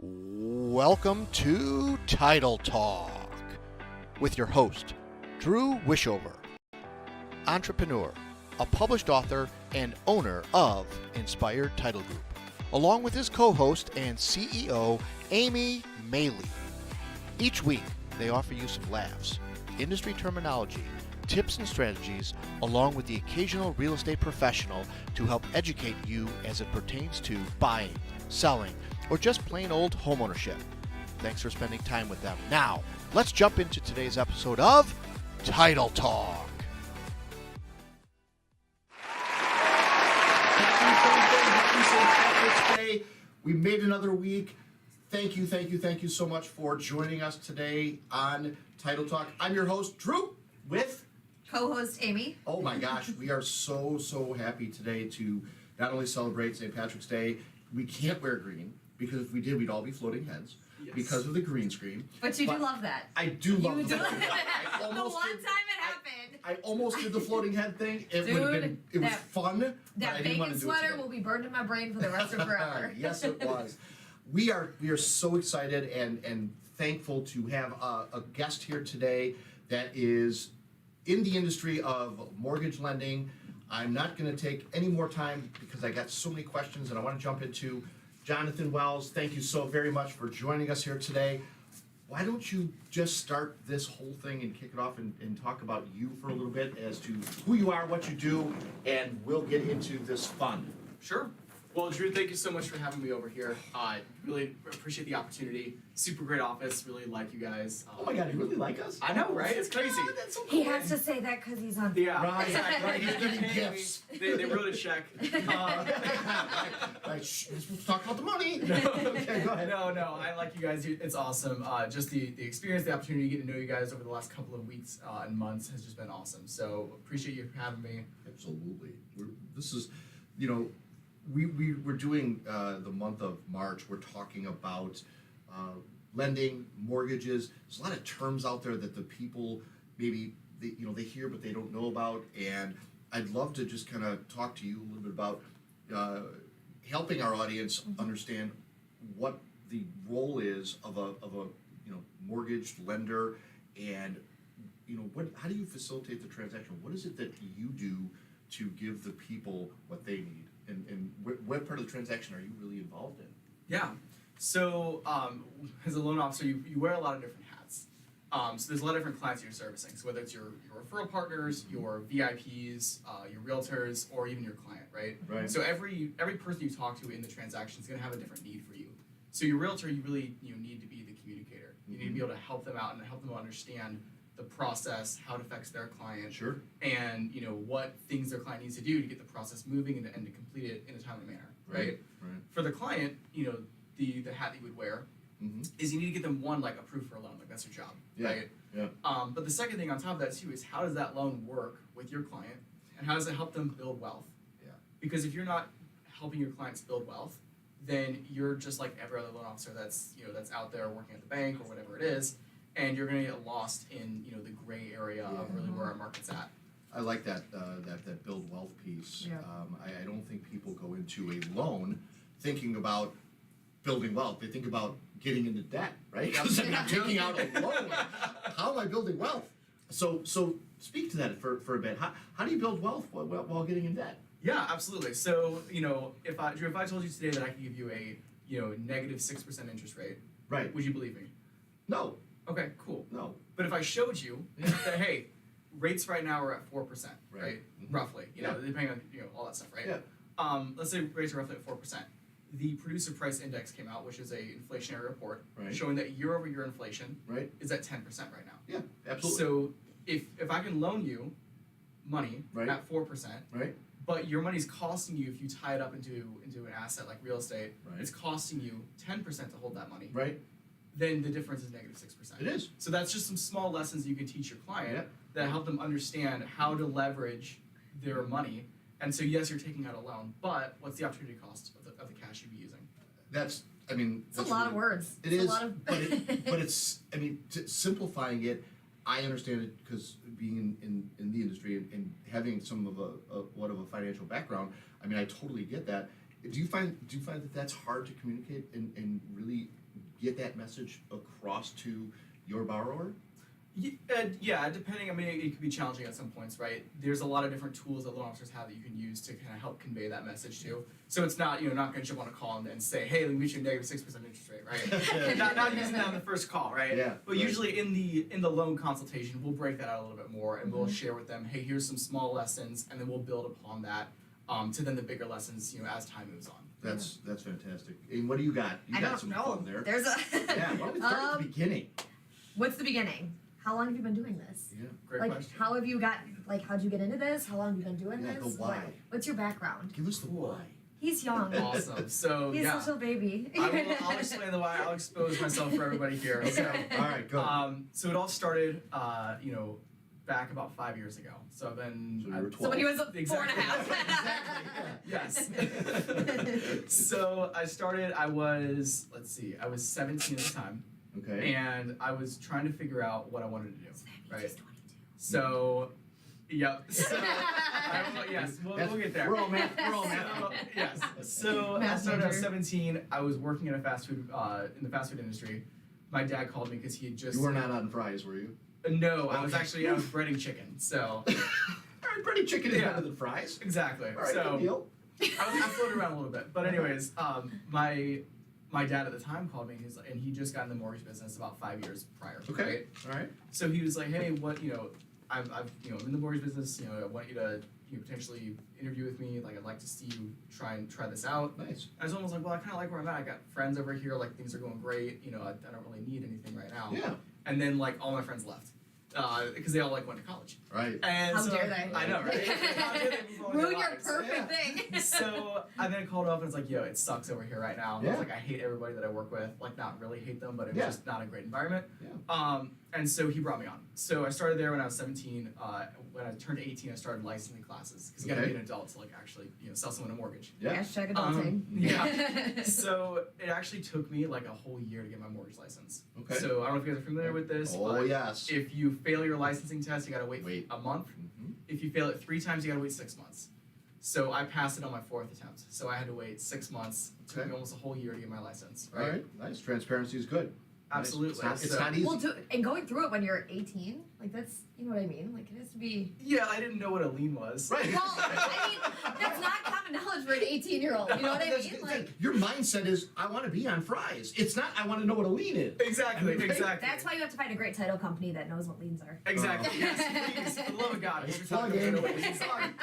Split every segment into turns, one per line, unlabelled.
Welcome to Title Talk with your host, Drew Wishover, entrepreneur, a published author, and owner of Inspired Title Group, along with his co-host and CEO, Amy Maley. Each week, they offer you some laughs, industry terminology, tips and strategies, along with the occasional real estate professional to help educate you as it pertains to buying, selling, or just plain old homeownership. Thanks for spending time with them. Now, let's jump into today's episode of Title Talk. Happy St. Patrick's Day. We made another week. Thank you so much for joining us today on Title Talk. I'm your host, Drew, with
co-host Amy.
Oh my gosh, we are so happy today to not only celebrate St. Patrick's Day. We can't wear green, because if we did, we'd all be floating heads because of the green screen.
But you do love that.
I do love the floating
head.
head.
The one time it happened.
I almost did the floating head thing. It
Dude,
would have been, it was fun, but
That
I didn't want
bacon
to do it
sweater
today.
will be burned in my brain for the rest of forever.
Yes, it was. We are so excited and thankful to have a guest here today that is in the industry of mortgage lending. I'm not going to take any more time because I got so many questions and I want to jump into Jonathan Wells. Thank you so very much for joining us here today. Why don't you just start this whole thing and kick it off and talk about you for a little bit as to who you are, what you do, and we'll get into this fun.
Sure. Well, Drew, thank you so much for having me over here. Really appreciate the opportunity. Super great office. Really like you guys.
Oh my God, you really like us?
I know, right? It's crazy.
God, that's so cool.
He has to say that because he's on.
Yeah.
Right,
exactly.
right. He's getting gifts.
They wrote a check.
Right, shh, we're supposed to talk about the money. Okay, go ahead.
No, I like you guys. It's awesome. Just the experience, the opportunity to get to know you guys over the last couple of weeks and months has just been awesome. So appreciate you having me.
Absolutely. This is, we're doing the month of March. We're talking about lending, mortgages. There's a lot of terms out there that the people maybe they hear but they don't know about, and I'd love to just kind of talk to you a little bit about helping our audience understand what the role is of a mortgage lender, and how do you facilitate the transaction? What is it that you do to give the people what they need? And what part of the transaction are you really involved in?
Yeah. So as a loan officer, you wear a lot of different hats. So there's a lot of different clients you're servicing. So whether it's your referral partners, your VIPs, your realtors, or even your client, right?
Right.
So every person you talk to in the transaction is going to have a different need for you. So your realtor, you really need to be the communicator. You need to be able to help them out and help them understand the process, how it affects their client,
Sure.
and what things their client needs to do to get the process moving and to complete it in a timely manner, right?
Right.
For the client, the hat that you would wear
Mm-hmm.
is you need to get them one approved for a loan, that's your job,
Yeah.
right?
Yeah.
But the second thing on top of that too is how does that loan work with your client, and how does it help them build wealth?
Yeah.
Because if you're not helping your clients build wealth, then you're just like every other loan officer that's that's out there working at the bank or whatever it is, and you're gonna get lost in the gray area of really where our market's at.
I like that build wealth piece.
Yeah.
I don't think people go into a loan thinking about building wealth. They think about getting into debt, right? Because I'm taking out a loan. How am I building wealth? So speak to that for a bit. How do you build wealth while getting in debt?
Yeah, absolutely. So if I told you today that I could give you a negative 6% interest rate,
Right.
would you believe me?
No.
Okay, cool.
No.
But if I showed you that, hey, rates right now are at 4%, right?
Mm-hmm.
Roughly,
Yeah.
depending on all that stuff, right?
Yeah.
Let's say rates are roughly at 4%. The producer price index came out, which is a inflationary report,
Right.
showing that year-over-year inflation
Right.
is at 10% right now.
Yeah. Absolutely.
So if I can loan you money
Right.
at 4%,
Right.
but your money's costing you, if you tie it up into an asset like real estate,
Right.
it's costing you 10% to hold that money,
Right.
then the difference is negative 6%.
It is.
So that's just some small lessons you can teach your client
Yeah.
that help them understand how to leverage their money. And so yes, you're taking out a loan, but what's the opportunity cost of the cash you'd be using?
That's
It's a lot of words.
It
It's
is,
a lot of...
but it's. Simplifying it. I understand it because being in the industry and having some of a financial background. I mean, I totally get that. Do you find that that's hard to communicate and really
get that message across to your borrower?
Yeah, depending. I mean, it could be challenging at some points, right? There's a lot of different tools that loan officers have that you can use to kind of help convey that message to. So it's not, not going to jump on a call and say, hey, let me meet you a negative 6% interest rate, right? not using that on the first call, right?
Yeah.
But usually in the loan consultation, we'll break that out a little bit more and we'll share with them, hey, here's some small lessons, and then we'll build upon that to then the bigger lessons, as time moves on.
That's fantastic. And what do you got? You
I
got
don't
some
know.
fun there.
There's a.
Yeah, why don't we start at the beginning?
What's the beginning? How long have you been doing this?
Yeah.
Great
Like,
question.
how have you how'd you get into this? How long have you been doing
Yeah,
this?
the why.
What's your background?
Give us the why.
He's young.
Awesome. So
He's
yeah,
such a baby.
I'll explain the why. I'll expose myself for everybody here. So.
All right, go.
So it all started, back about 5 years ago. So I've been.
So you were 12.
So when he was
Exactly.
4.5.
Yes. So I started. I was 17 at the time,
Okay.
and I was trying to figure out what I wanted to do. Right.
He's 22.
So, yep. So, yes, we'll get there.
We're all math. We're all math.
So, yes. So I
Math
started at
major.
17. I was working in a fast food in the fast food industry. My dad called me because he had just.
You were not on fries, were you?
No, I was
Okay.
I was breading chicken. So.
All right, breaded chicken is
Yeah.
better than fries.
Exactly.
All right,
So
good deal.
I floated around a little bit, but anyways, my dad at the time called me, and he just got in the mortgage business about 5 years prior.
Okay.
Right?
All right.
So he was like, hey, what I'm in the mortgage business. I want you to potentially interview with me. Like, I'd like to see you try this out.
Nice.
I was almost like, well, I kind of like where I'm at. I got friends over here. Like, things are going great. I don't really need anything right now.
Yeah.
And then all my friends left because they all went to college.
Right.
And
How
so,
dare they?
I know, right? How dare they move on with
Ruin
their
your
lives?
perfect
Yeah.
thing.
So I then called up and was like, yo, it sucks over here right now. I
Yeah.
was like, I hate everybody that I work with. Like, not really hate them, but it was
Yeah.
just not a great environment.
Yeah.
And so he brought me on. So I started there when I was 17. When I turned 18, I started licensing classes because you got to
Okay.
be an adult to actually sell someone a mortgage.
Yeah.
Hashtag adulting.
Yeah. So it actually took me a whole year to get my mortgage license.
Okay.
So I don't know if you guys are familiar with this.
Oh
but
yes.
if you fail your licensing test, you got to wait a month.
Mhm.
If you fail it 3 times, you gotta wait 6 months. So I passed it on my 4th attempt. So I had to wait 6 months. It took
Okay.
me almost a whole year to get my license.
All right. Nice. Transparency is good. Nice.
Absolutely.
It's
So-
not easy.
Well, and going through it when you're 18, that's, you know what I mean? Like, it has to be.
Yeah, I didn't know what a lien was.
Right.
Well, I mean, that's not common knowledge for an 18-year-old. You know what I
That's-
mean?
that's-
Like,
your mindset is, I want to be on fries. It's not, I want to know what a lean is.
Exactly.
Right?
Exactly.
that's why you have to find a great title company that knows what liens are.
Exactly.
Oh.
Yes. Please, for the love of God, if you're
Plug
talking
in.
about what liens are.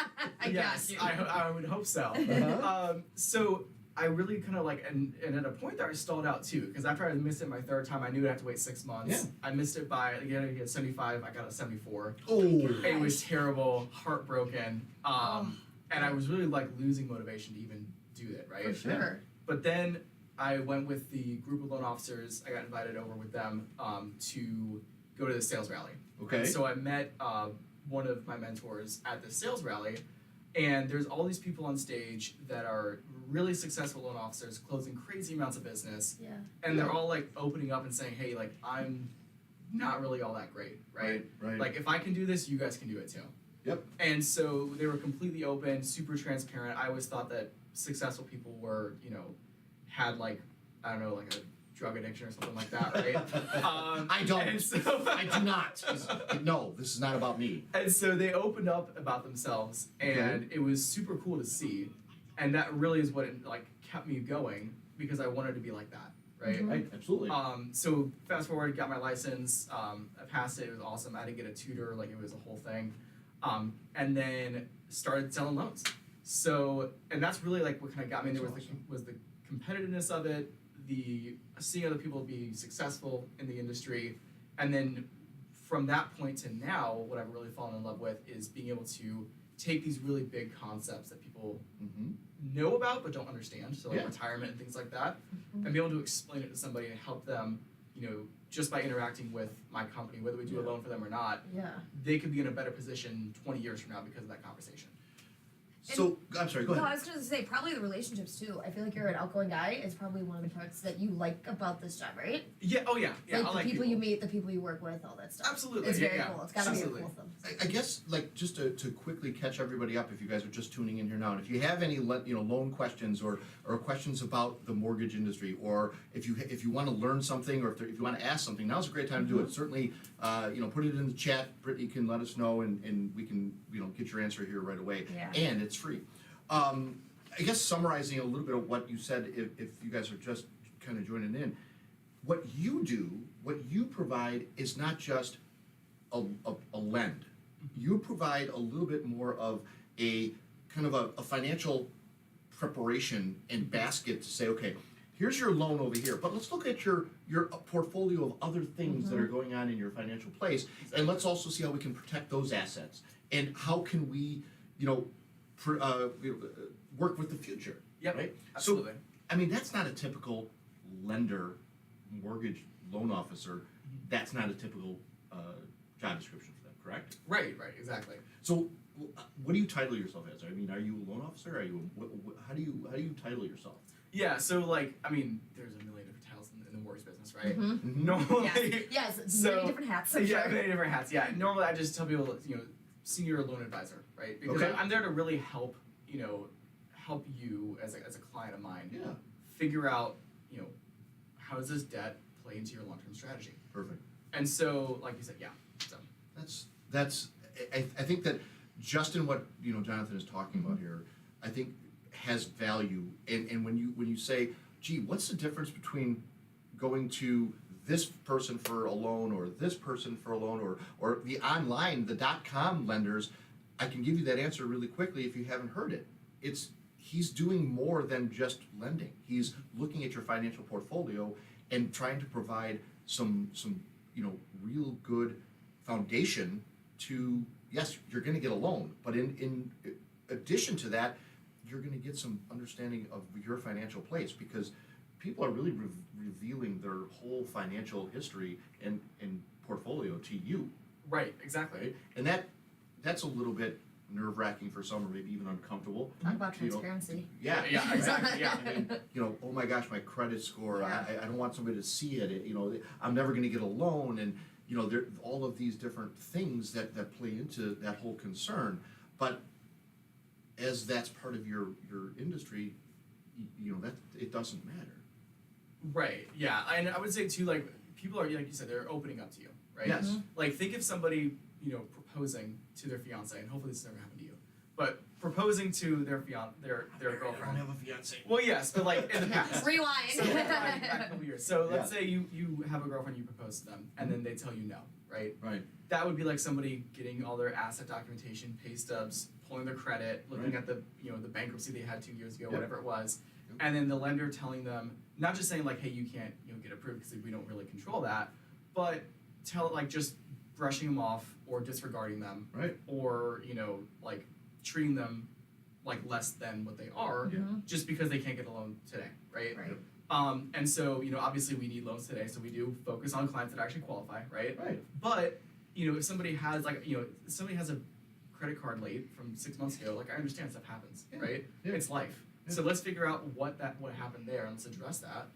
I
Yes,
got you.
I would hope so.
Uh-huh.
So I really kind of and at a point there I stalled out too because after I missed it my 3rd time I knew I'd have to wait 6 months.
Yeah.
I missed it by I get a 75. I got a 74.
Oh.
It was terrible, heartbroken, and I was really losing motivation to even do it. Right.
For sure.
But then I went with the group of loan officers. I got invited over with them to go to the sales rally.
Okay.
And so I met one of my mentors at the sales rally, and there's all these people on stage that are really successful loan officers closing crazy amounts of business,
Yeah.
and they're all opening up and saying, hey, I'm not really all that great, right?
Right.
If I can do this, you guys can do it too.
Yep.
And so they were completely open, super transparent. I always thought that successful people were, had I don't know, a drug addiction or something like that, right?
I don't.
And so,
I do not. No, this is not about me.
And so they opened up about themselves, and it was super cool to see. And that really is what it kept me going because I wanted to be like that, right?
Mhm.
Right. Absolutely.
So fast forward, got my license. I passed it. It was awesome. I had to get a tutor. It was a whole thing. And then started selling loans. So, and that's really what kind of got me there was the competitiveness of it, the seeing other people be successful in the industry, and then from that point to now, what I've really fallen in love with is being able to take these really big concepts that people
Mm-hmm.
know about but don't understand, so
Yeah.
retirement and things like that, and be able to explain it to somebody and help them, just by interacting with my company, whether we do a loan for them or not,
Yeah.
they could be in a better position 20 years from now because of that conversation.
So I'm sorry. Go
No, I
ahead.
was gonna say probably the relationships too. I feel like you're an outgoing guy. It's probably one of the parts that you like about this job, right?
Yeah. Oh yeah. Yeah.
like
I
the
like
people you meet, the people you work with, all that stuff.
Absolutely.
It's
Yeah,
very
yeah.
cool. It's gotta
Absolutely.
be a cool thing.
I guess, like, just to quickly catch everybody up, if you guys are just tuning in here now, and if you have any loan questions or questions about the mortgage industry, or if you want to learn something, or if you want to ask something, now's a great time to do it. Certainly, put it in the chat. Brittany can let us know, and we can get your answer here right away.
Yeah.
And it's free. I guess summarizing a little bit of what you said, if you guys are just kind of joining in, what you do, what you provide is not just a lend. You provide a little bit more of a kind of a financial preparation and basket to say, okay, here's your loan over here, but let's look at your portfolio of other things that are going on in your financial place, and let's also see how we can protect those assets, and how can we, work with the future.
Yep.
Right?
Absolutely.
So, I mean, that's not a typical lender, mortgage loan officer. That's not a typical job description for them, correct?
Right. Right. Exactly.
So, what do you title yourself as? I mean, are you a loan officer? Are you how do you title yourself?
Yeah. So like, I mean, there's a million different titles in the mortgage business, right?
Mhm.
Normally.
Yes,
So-
many different hats. I'm
Yeah,
sure.
many different hats. Yeah. Normally, I just tell people, senior loan advisor, right? Because
Okay.
I'm there to really help you as a client of mine
Yeah,
figure out, how does this debt play into your long-term strategy?
perfect.
And so, like you said, yeah. So.
That's I think that just in what Jonathan is talking about here, I think has value. And when you say, gee, what's the difference between going to this person for a loan or this person for a loan or the online, the .com lenders, I can give you that answer really quickly if you haven't heard it. He's doing more than just lending. He's looking at your financial portfolio and trying to provide some real good foundation to, yes, you're going to get a loan, but in addition to that, you're going to get some understanding of your financial place, because people are really revealing their whole financial history and portfolio to you,
Right. Exactly.
right? And that's a little bit nerve-wracking for some, or maybe even uncomfortable.
Talk about
You know,
transparency.
Yeah,
Yeah,
right?
exactly, yeah.
I mean, oh my gosh, my credit score,
Yeah.
I don't want somebody to see it, I'm never gonna get a loan, and, there, all of these different things that play into that whole concern. But as that's part of your industry, that it doesn't matter.
Right. Yeah. And I would say too, like, people are, like you said, they're opening up to you, right?
Yes.
Like, think of somebody, proposing to their fiance, and hopefully this never happened to you, but proposing to their girlfriend.
have a fiance.
Well, yes, but like in the past.
Rewind.
So, back a couple years. So let's
Yeah.
say you have a girlfriend, you propose to them, and then they tell you no, right?
Right.
That would be like somebody getting all their asset documentation, pay stubs, pulling their credit, looking
Right.
at the the bankruptcy they had 2 years ago,
Yep.
whatever it was,
Yep.
and then the lender telling them, not just saying like, hey, you can't get approved because we don't really control that, but just brushing them off or disregarding them,
Right.
or like treating them like less than what they are,
Yeah.
just because they can't get a loan today, right?
Right.
And so, obviously we need loans today, so we do focus on clients that actually qualify, right?
Right.
But, if somebody has somebody has a credit card late from 6 months ago, like I understand stuff happens,
Yeah.
right?
Yeah.
It's life.
Yeah.
So let's figure out what happened there and let's address that.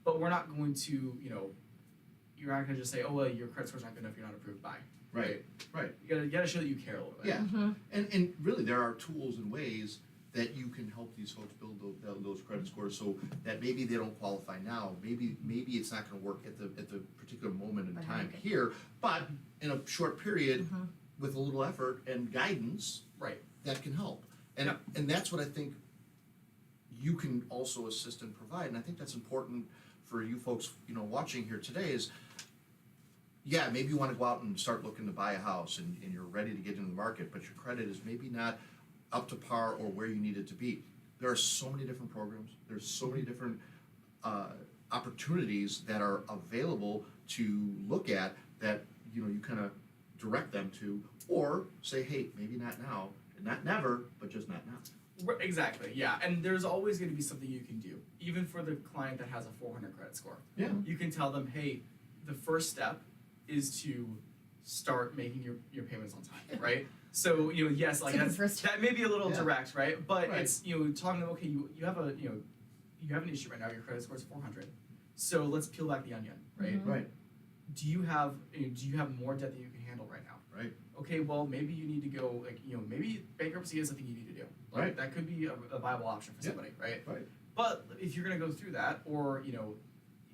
But we're not going to, you're not gonna just say, oh well, your credit score's not good enough, you're not approved by.
Right. Right.
You gotta show that you care a little bit.
Yeah.
Mhm.
And really, there are tools and ways that you can help these folks build those credit scores, so that maybe they don't qualify now. Maybe it's not going to work at the particular moment in
But
time
okay.
here, but in a short period,
Mhm.
with a little effort and guidance,
Right.
that can help. And that's what I think you can also assist and provide. And I think that's important for you folks, watching here today is, yeah, maybe you want to go out and start looking to buy a house and you're ready to get into the market, but your credit is maybe not up to par or where you need it to be. There are so many different programs. There's so many different opportunities that are available to look at that, you kind of direct them to, or say, hey, maybe not now, not never, but just not now.
Exactly, yeah. And there's always going to be something you can do, even for the client that has a 400 credit score.
Yeah.
You can tell them, hey, the first step is to start making your payments on time, right? So, yes, like
Take it
that's,
first.
that may be a little
Yeah.
direct, right? But
Right.
it's, talking to them, okay, you have an issue right now, your credit score is 400. So let's peel back the onion, right?
Mhm.
Right.
Do you have more debt than you can handle right now?
Right.
Okay, well, maybe you need to go, maybe bankruptcy is something you need to do. Like,
Right.
that could be a viable option for
Yeah.
somebody, right?
Right.
But if you're gonna go through that, or, you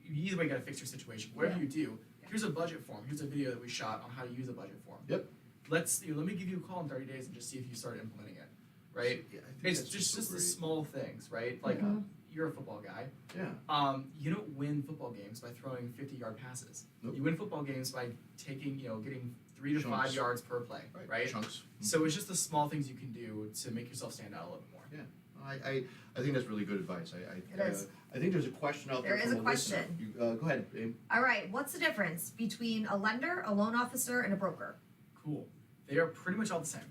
either way gotta fix your situation, whatever
Yeah.
you do, here's a budget form, here's a video that we shot on how to use a budget form.
Yep.
Let me give you a call in 30 days and just see if you start implementing it, right?
Yeah, I think
It's
that's
just the
great.
small things, right? Like,
Mhm.
you're a football guy.
Yeah.
You don't win football games by throwing 50-yard passes.
Nope.
You win football games by taking, getting 3 to 5
Chunks.
yards per play, right?
Chunks.
So it's just the small things you can do to make yourself stand out a little bit more.
Yeah. I think that's really good advice.
It is.
I think there's a question out there.
There is
from
a
listener.
question.
You, go ahead, Abe.
All right, what's the difference between a lender, a loan officer, and a broker?
Cool. They are pretty much all the same.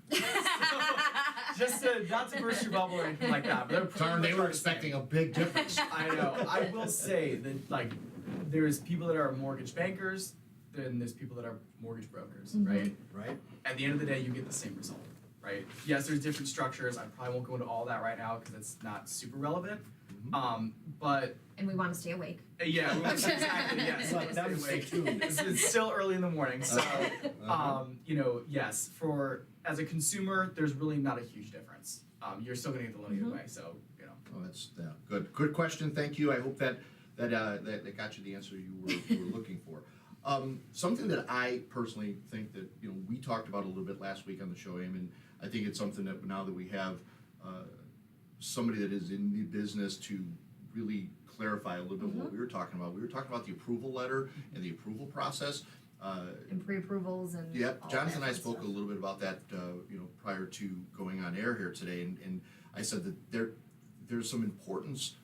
Just not to burst your bubble or anything like that, but they're pretty
Darn,
much
they
all
were
the same.
expecting a big difference.
I know. I will say that, like, there's people that are mortgage bankers, then there's people that are mortgage brokers,
Mhm.
right?
Right.
At the end of the day, you get the same result, right? Yes, there's different structures. I probably won't go into all that right now because it's not super relevant.
Mhm.
But
And we want to stay awake.
yeah, exactly. Yes.
Well, that was
Anyway,
stay tuned.
it's still early in the morning, so
Uh-huh.
yes. As a consumer, there's really not a huge difference. You're still gonna get the loan either
Mhm.
way, so
Oh, that's good. Good question. Thank you. I hope that got you the answer you were looking for. Something that I personally think that we talked about a little bit last week on the show, Aim, and I think it's something that now that we have somebody that is in the business to really clarify a little bit what we were talking about. We were talking about the approval letter and the approval process.
And pre-approvals and
Yep,
all
Jonathan and
that
I
fun
spoke a
stuff.
little bit about that, prior to going on air here today, and I said that there's some importance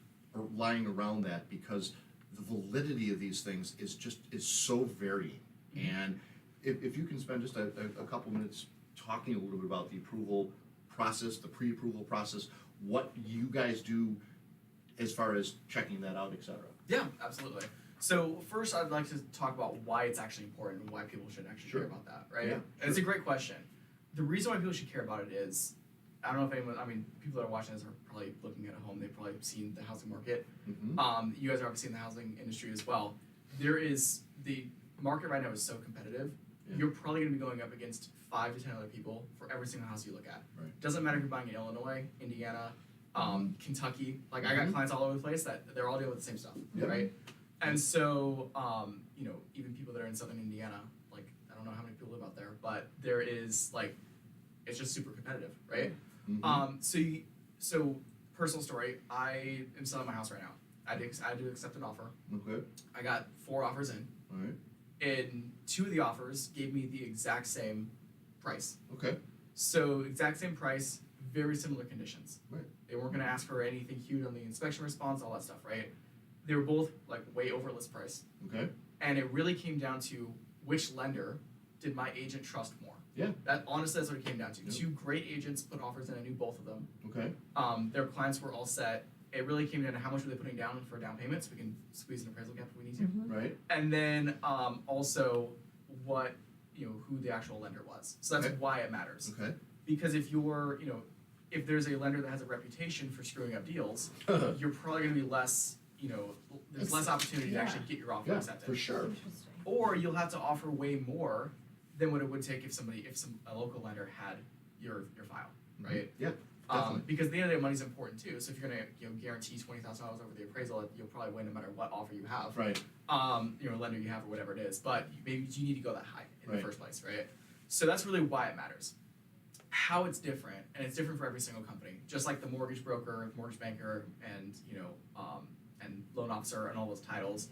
lying around that because the validity of these things is so varying. And if you can spend just a couple minutes talking a little bit about the approval process, the pre-approval process, what you guys do as far as checking that out, et cetera.
yeah, absolutely. So first, I'd like to talk about why it's actually important and why people should actually
Sure.
care about that, right?
Yeah,
And it's a great question. The reason why people should care about it is, I don't know if people that are watching this are probably looking at home. They've probably seen the housing market.
Mm-hmm.
You guys are obviously in the housing industry as well. The market right now is so competitive.
Yeah.
You're probably going to be going up against 5 to 10 other people for every single house you look at.
Right.
Doesn't matter if you're buying in Illinois, Indiana, Kentucky. Like I got clients all over the place that they're all dealing with the same stuff,
Yep.
right? And so, even people that are in southern Indiana, like I don't know how many people live out there, but there is like, it's just super competitive, right?
Mhm.
So personal story, I am selling my house right now. I had to accept an offer.
Okay.
I got 4 offers in,
All right.
and 2 of the offers gave me the exact same price.
Okay.
So exact same price, very similar conditions.
Right.
They weren't gonna ask for anything huge on the inspection response, all that stuff, right? They were both like way over list price.
Okay.
And it really came down to which lender did my agent trust more.
Yeah.
That honestly, that's what it came down to.
Yeah.
2 great agents put offers in, I knew both of them.
Okay.
Their clients were all set. It really came down to how much were they putting down for a down payment, so we can squeeze an appraisal gap if we need to.
Mhm.
Right.
And then also what who the actual lender was. So that's
Okay.
why it matters.
Okay.
Because if you're if there's a lender that has a reputation for screwing up deals, you're probably going to be less there's less opportunity to
yeah.
actually get your offer
Yeah,
accepted.
for sure.
Interesting.
Or you'll have to offer way more than what it would take if a local lender had your file, right?
Yeah. Definitely.
Because at the end of the day, money's important too. So if you're gonna guarantee $20,000 over the appraisal, you'll probably win no matter what offer you have.
Right.
Lender you have or whatever it is. But maybe you need to go that high in
Right.
the first place, right? So that's really why it matters. How it's different, and it's different for every single company. Just like the mortgage broker, mortgage banker, and and loan officer, and all those titles.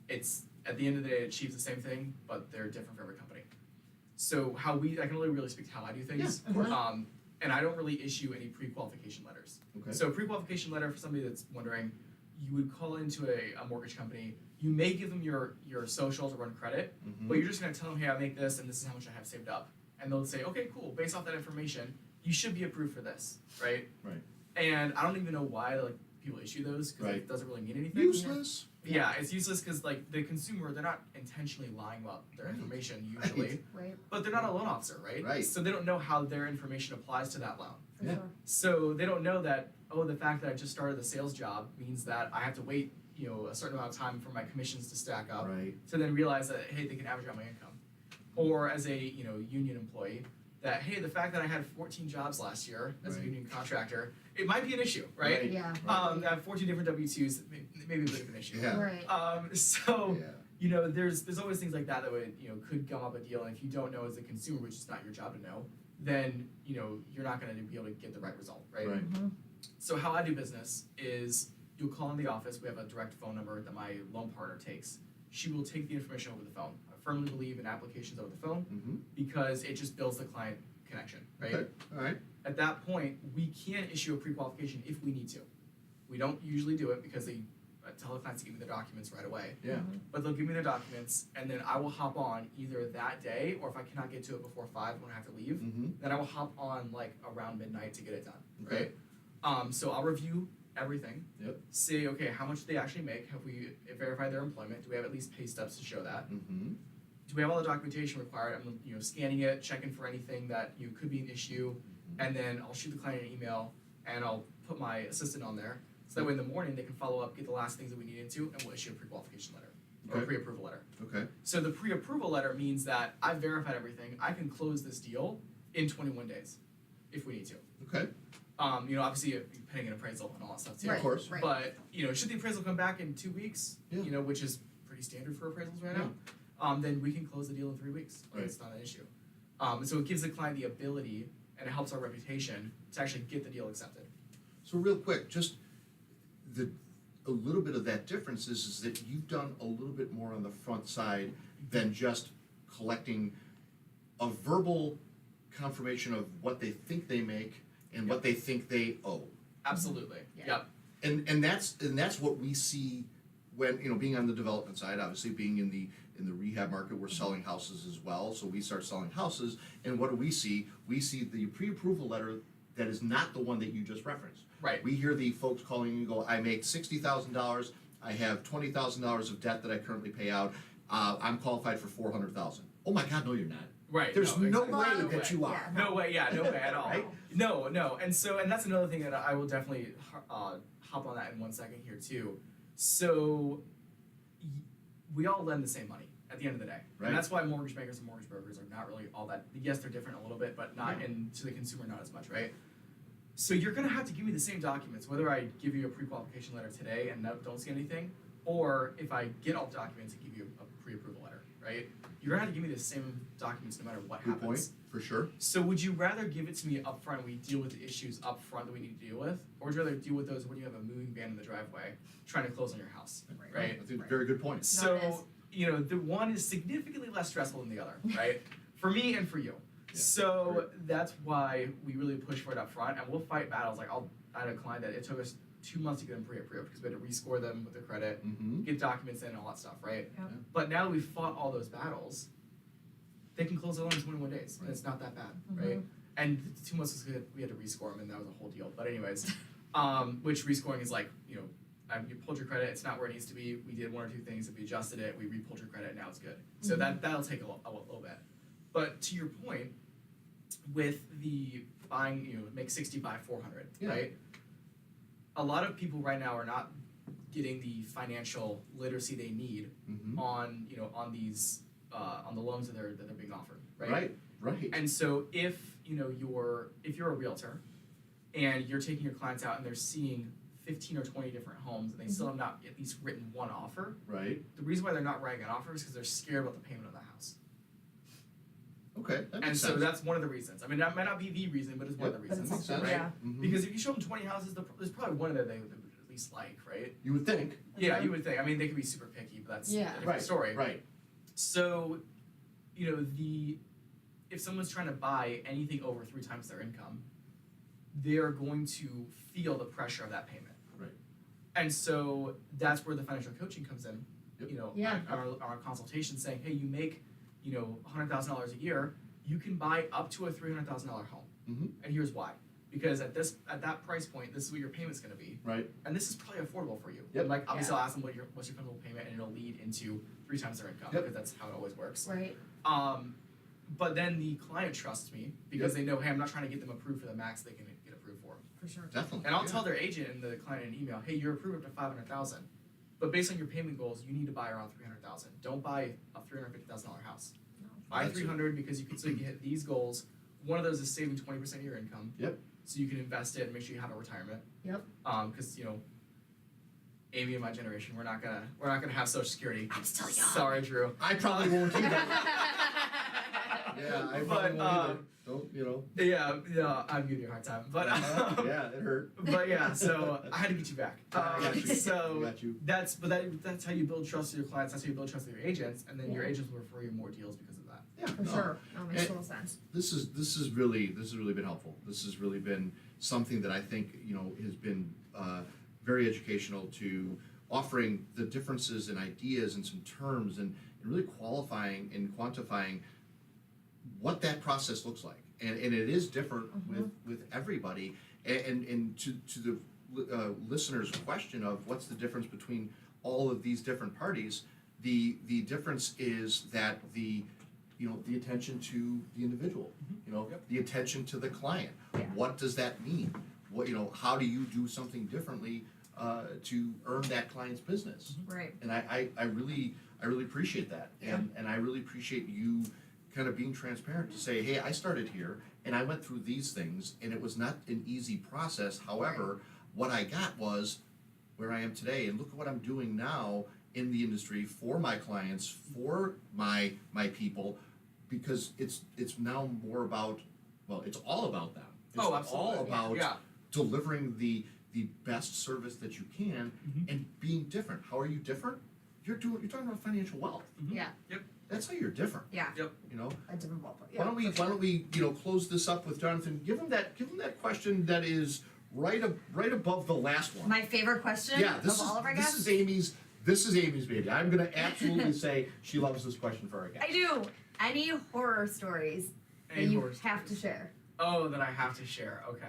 It's at the end of the day, it achieves the same thing, but they're different for every company. So I can only really speak to how I do things.
Yeah, of course.
And I don't really issue any pre-qualification letters.
Okay.
So pre-qualification letter, for somebody that's wondering, you would call into a mortgage company. You may give them your social to run credit,
Mhm.
but you're just gonna tell them, hey, I make this, and this is how much I have saved up, and they'll say, okay, cool. Based off that information, you should be approved for this, right?
Right.
And I don't even know why people issue those because
Right.
it doesn't really mean anything.
Useless.
Yeah, it's useless because like the consumer, they're not intentionally lying about their
Right.
information usually,
Right.
but they're not a loan officer, right?
Right.
So they don't know how their information applies to that loan.
For
Yeah.
sure.
So they don't know that, oh, the fact that I just started the sales job means that I have to wait, a certain amount of time for my commissions to stack up
Right.
to then realize that, hey, they can average out my income. Or as a, union employee, that, hey, the fact that I had 14 jobs last year as a
Right.
union contractor, it might be an issue, right?
Right.
Yeah.
I have 14 different W-2s, maybe a bit of an issue.
Yeah.
Right.
So,
Yeah.
there's always things like that would, could gum up a deal. And if you don't know as a consumer, which is not your job to know, then, you're not going to be able to get the right result, right?
Right.
Mhm.
So how I do business is you'll call in the office. We have a direct phone number that my loan partner takes. She will take the information over the phone. I firmly believe in applications over the phone
Mm-hmm.
because it just builds the client connection, right?
Okay. All right.
At that point, we can issue a pre-qualification if we need to. We don't usually do it because they tell the clients to give me the documents right away.
Yeah.
But they'll give me their documents, and then I will hop on either that day, or if I cannot get to it before 5 when I have to leave,
Mm-hmm.
then I will hop on like around midnight to get it done,
Okay.
right? So I'll review everything.
Yep.
Say, okay, how much do they actually make? Have we verified their employment? Do we have at least pay stubs to show that?
Mm-hmm.
Do we have all the documentation required? I'm scanning it, checking for anything that could be an issue, and then I'll shoot the client an email and I'll put my assistant on there. So that way in the morning they can follow up, get the last things that we need into, and we'll issue a pre-qualification letter or
Okay.
pre-approval letter.
Okay.
So the pre-approval letter means that I've verified everything. I can close this deal in 21 days if we need to.
Okay.
Obviously paying an appraisal and all that stuff too.
Right.
Of course.
Right.
But should the appraisal come back in 2 weeks,
Yeah.
which is pretty standard for appraisals right now, then we can close the deal in 3 weeks. Like,
Right.
It's not an issue. So it gives the client the ability, and it helps our reputation to actually get the deal accepted.
So real quick, just a little bit of that difference is that you've done a little bit more on the front side than just collecting a verbal confirmation of what they think they make and what they think they owe.
Absolutely.
Yeah.
Yep.
And that's what we see when, being on the development side, obviously being in the rehab market, we're selling houses as well. So we start selling houses, and what do we see? We see the pre-approval letter that is not the one that you just referenced.
Right.
We hear the folks calling and go, I make $60,000, I have $20,000 of debt that I currently pay out, I'm qualified for $400,000. Oh my God, no, you're not.
Right.
There's no
exactly.
way
No
that
way.
you are.
Yeah.
No way, yeah, no way at all.
Right?
No, and that's another thing that I will definitely hop on that in 1 second here too. So we all lend the same money at the end of the day,
Right.
and that's why mortgage bankers and mortgage brokers are not really all that. Yes, they're different a little bit, but not
Yeah.
and to the consumer not as much, right? So you're gonna have to give me the same documents, whether I give you a pre-qualification letter today and don't see anything, or if I get all the documents and give you a pre-approval letter, right? You're gonna have to give me the same documents no matter what
Good
happens.
point, for sure.
So would you rather give it to me up front and we deal with the issues up front that we need to deal with? Or would you rather deal with those when you have a moving van in the driveway trying to close on your house, right?
That's a very good point.
So,
it is.
the one is significantly less stressful than the other, right? For me and for you.
Yeah,
So that's why we really push for it up front, and we'll fight battles. Like I had a client that it took us 2 months to get them pre-approved because we had to rescore them with their credit,
Mm-hmm.
get documents in and all that stuff, right?
Yep.
But now that we've fought all those battles, they can close the loan in 21 days, and
Right.
it's not that bad,
Mhm.
right? And the 2 months was good. We had to rescore them, and that was a whole deal. But anyways, which rescoring is like, you pulled your credit, it's not where it needs to be. We did 1 or 2 things, we adjusted it, we re-pulled your credit, now it's good. So that'll take a little bit. But to your point, with the buying, make 60 by 400,
Yeah.
right? A lot of people right now are not getting the financial literacy they need
Mm-hmm.
on these on the loans that they're being offered, right?
Right, right.
And so if you're a realtor and you're taking your clients out and they're seeing 15 or 20 different homes and they still have not at least written one offer,
Right,
the reason why they're not writing an offer is because they're scared about the payment of the house.
okay, that
And
makes
so
sense.
that's one of the reasons. I mean, that might not be the reason, but it's one of the
Yep,
But it's
reasons,
something,
right?
yeah.
Mhm.
Because if you show them 20 houses, there's probably one that they would at least like, right?
You would think.
Yeah, you would think. I mean, they could be super picky, but that's a
Yeah.
different
Right,
story.
right.
So, if someone's trying to buy anything over 3 times their income, they're going to feel the pressure of that payment.
Right.
And so that's where the financial coaching comes in.
Yep.
Yeah.
Our consultation saying, hey, you make, $100,000 a year, you can buy up to a $300,000 home.
Mm-hmm.
And here's why. because at that price point, this is what your payment's going to be,
Right.
and this is probably affordable for you.
Yep.
And like obviously,
Yeah.
I'll ask them what's your principal payment, and it'll lead into 3 times their income
Yep.
because that's how it always works.
Right.
But then the client trusts me because they know, hey, I'm not trying to get them approved for the max they can get approved for.
For sure.
Definitely.
And I'll
yeah.
tell their agent and the client in an email, hey, you're approved up to 500,000, but based on your payment goals, you need to buy around 300,000. Don't buy a $350,000 house.
No.
Buy
That's it.
300 because you can hit these goals. One of those is saving 20% of your income.
Yep.
So you can invest it and make sure you have a retirement.
Yep.
Because Amy and my generation, we're not gonna have Social Security.
I'm still young.
Sorry, Drew.
I probably won't either. Yeah, I probably
But,
won't either. Don't,
Yeah, I'm giving you a hard time, but
yeah, it hurt.
but yeah, so I had to get you back.
I got you.
So
I got you.
that's how you build trust with your clients. That's how you build trust with your agents, and then your
Yeah.
agents will refer you more deals because of that.
Yeah,
For
no.
sure. No, makes
And-
total sense.
This has really been helpful. This has really been something that I think has been very educational to offering the differences in ideas and some terms and really qualifying and quantifying what that process looks like. And it is different with everybody. And to the listener's question of what's the difference between all of these different parties, the difference is that the attention to the individual,
Yep.
the attention to the client.
Yeah.
What does that mean? What how do you do something differently to earn that client's business?
Right.
And I really appreciate that, and I really appreciate you kind of being transparent to say, hey, I started here and I went through these things, and it was not an easy process. However, what I got was where I am today, and look at what I'm doing now in the industry for my clients, for my people, because it's now more about, well, it's all about them. It's
Oh, absolutely.
all about
Yeah.
delivering the best service that you can
Mhm.
and being different. How are you different? You're talking about financial wealth.
Mhm.
Yeah.
Yep.
That's how you're different.
Yeah.
Yep.
A different ballpark.
Why don't we close this up with Jonathan? Give him that question that is right above the last one.
My favorite question
Yeah,
of all of our guests.
This is Amy's baby. I'm gonna absolutely say she loves this question for our guests.
I do. Any horror stories that
Any
you
horror
have to
stories?
share?
Oh, that I have to share. Okay.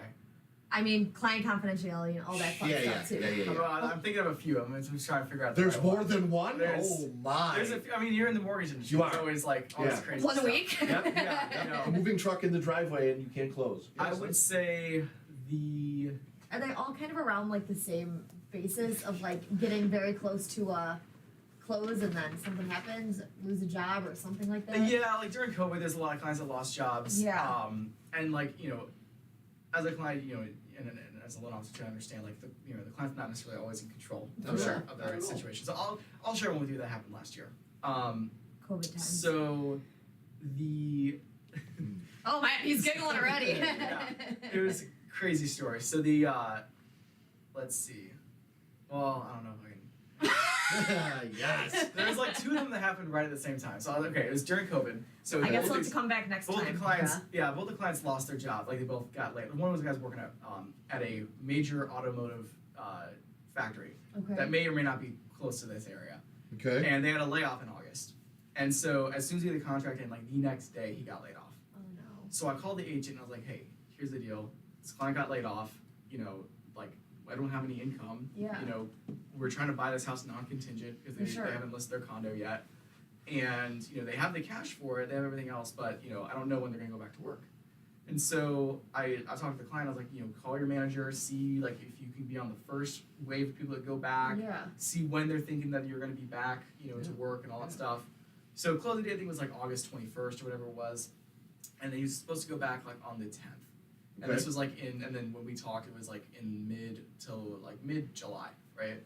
I mean, client confidentiality and all that fun stuff too.
Yeah.
Well, I'm thinking of a few. I'm just trying to figure out.
There's
the right
more
one.
than one.
There's-
Oh my!
There's a few, I mean, you're in the mortgage industry.
You
It's
are.
always like all this
Yeah.
crazy
One a
stuff.
week.
Yep.
Yeah, you know.
A moving truck in the driveway and you can't close.
I
Yes,
would say the
Are they all kind of around like the same basis of like getting very close to a close and then something happens, lose a job or something like that?
yeah, like during COVID, there's a lot of clients that lost jobs.
Yeah.
And like as a client, and as a loan officer, to understand like the client's not necessarily always in control
For sure.
of their
Not at all.
situation. So I'll share one with you that happened last year.
COVID times.
So the
Oh man, he's giggling already.
Yeah. It was a crazy story. So the let's see. Well, I don't know if I can.
Yes.
There's like 2 of them that happened right at the same time. So okay, it was during COVID. So
I guess
both
we'll have
these-
to come back next
both
time.
the clients, both the clients lost their job. Like they both got laid. One was the guys working at a major automotive factory
Okay.
that may or may not be close to this area,
Okay.
and they had a layoff in August. And so as soon as he had the contract in, like the next day, he got laid off.
Oh no.
So I called the agent and I was like, hey, here's the deal. This client got laid off. Like I don't have any income.
Yeah.
We're trying to buy this house non-contingent because
For sure.
they haven't listed their condo yet. And, they have the cash for it, they have everything else, but, I don't know when they're gonna go back to work. And so I talked to the client, I was like, call your manager, see like if you can be on the first wave of people that go back,
Yeah.
see when they're thinking that you're gonna be back,
Yeah.
to work and all that
Yeah.
stuff. So closing date I think was like August 21st or whatever it was. And he was supposed to go back like on the 10th. And
Okay.
this was like and then when we talked it was like in mid-July, right?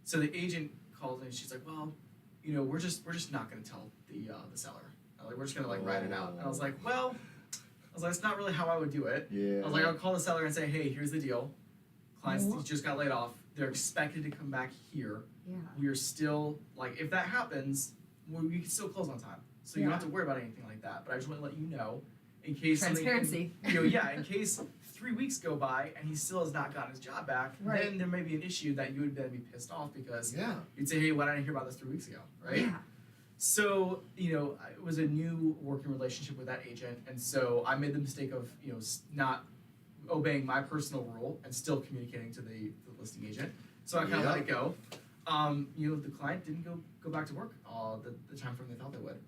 So the agent called and she's like, well, we're just not gonna tell the seller. Like we're just gonna like write it out. And I was like, well, that's not really how I would do it.
Yeah.
I was like, I'll call the seller and say, hey, here's the deal. Clients
What?
just got laid off. They're expected to come back here.
Yeah.
We are still like, if that happens, we can still close on time. So you don't have to worry about anything like that. But I just want to let you know, in case
Transparency.
in case 3 weeks go by and he still has not gotten his job back,
Right.
then there may be an issue that you would then be pissed off because
Yeah.
you'd say, hey, why didn't I hear about this 3 weeks ago, right?
Yeah.
So, it was a new working relationship with that agent, and so I made the mistake of, not obeying my personal rule and still communicating to the listing agent. So I kind of
Yeah.
let it go. The client didn't go back to work the time frame they thought they would.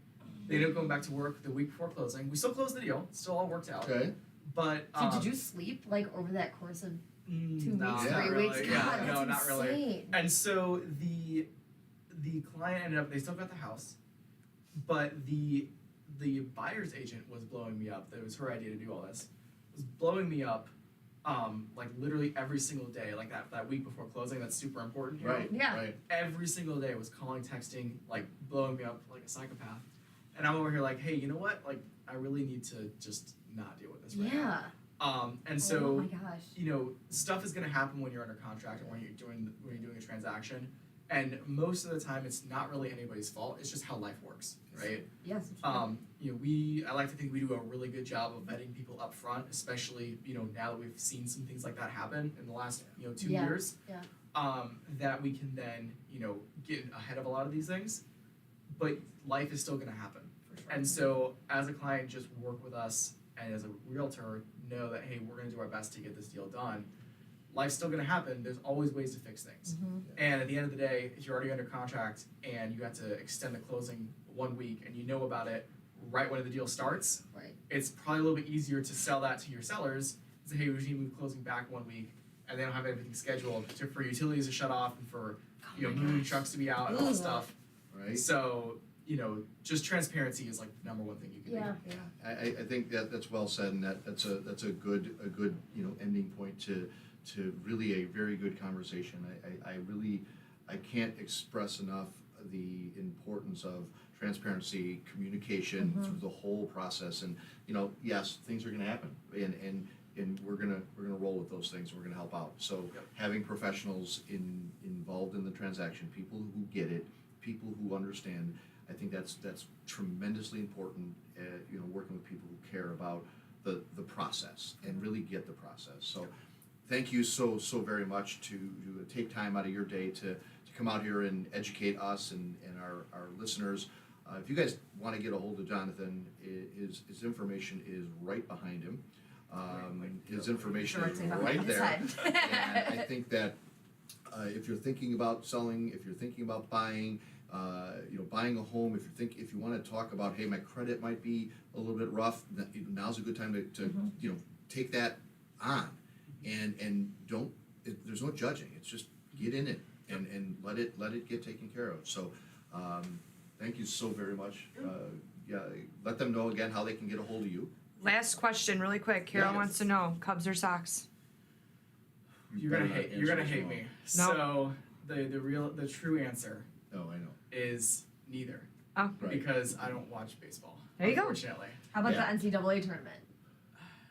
They ended up going back to work the week before closing. We still closed the deal, still all worked out.
Okay.
But
So did you sleep like over that course of 2
no,
weeks,
not
3
really.
weeks? God,
Yeah,
that's
no, not really.
insane.
And so the client ended up, they still got the house, but the buyer's agent was blowing me up. It was her idea to do all this. Was blowing me up like literally every single day, like that week before closing. That's super important here.
Right.
Yeah.
Right.
Every single day was calling, texting, like blowing me up like a psychopath. And I'm over here like, hey, you know what? Like I really need to just not deal with this right now.
Yeah.
And
Oh
so
my gosh.
stuff is gonna happen when you're under contract or when you're doing a transaction. And most of the time it's not really anybody's fault. It's just how life works, right?
Yes.
I like to think we do a really good job of vetting people up front, especially, now that we've seen some things like that happen in the last, 2
Yeah,
years.
yeah.
That we can then, get ahead of a lot of these things. But life is still gonna happen.
For sure.
And so as a client, just work with us, and as a realtor, know that, hey, we're gonna do our best to get this deal done. Life's still gonna happen. There's always ways to fix things.
Mhm.
And at the end of the day, if you're already under contract and you have to extend the closing 1 week and you know about it right when the deal starts,
Right.
it's probably a little bit easier to sell that to your sellers and say, hey, we just need to move closing back 1 week, and they don't have everything scheduled for utilities to shut off and for
Oh my
moving
gosh.
trucks to be out and all that
Ugh.
stuff.
Right.
So, just transparency is like the number one thing you can
Yeah.
do.
Yeah.
I think that's well said, and that's a good ending point to really a very good conversation. I can't express enough the importance of transparency, communication
Mhm.
through the whole process, and yes, things are going to happen, and we're gonna roll with those things. We're gonna help out. So
Yep.
having professionals involved in the transaction, people who get it, people who understand. I think that's tremendously important. Working with people who care about the process and really get the process. So, thank you so very much to take time out of your day to come out here and educate us and our listeners. If you guys want to get a hold of Jonathan, his information is right behind him. His information
Sure,
is
it's
right there.
behind
And I think that if you're thinking about selling, if you're thinking about buying, buying a home, if you want to talk about, hey, my credit might be a little bit rough, now's a good time to take that on, and don't. There's no judging. It's just get in it and let it get taken care of. So, thank you so very much. Let them know again how they can get a hold of you.
Last question, really quick. Carol
Yeah.
wants to know, Cubs or Sox?
You're
better
gonna
not
hate
answer this
me.
No.
So the true answer
Oh, I know.
is neither.
Oh,
Right.
Because I don't watch baseball.
There you go.
Unfortunately.
How about
Yeah.
the NCAA tournament?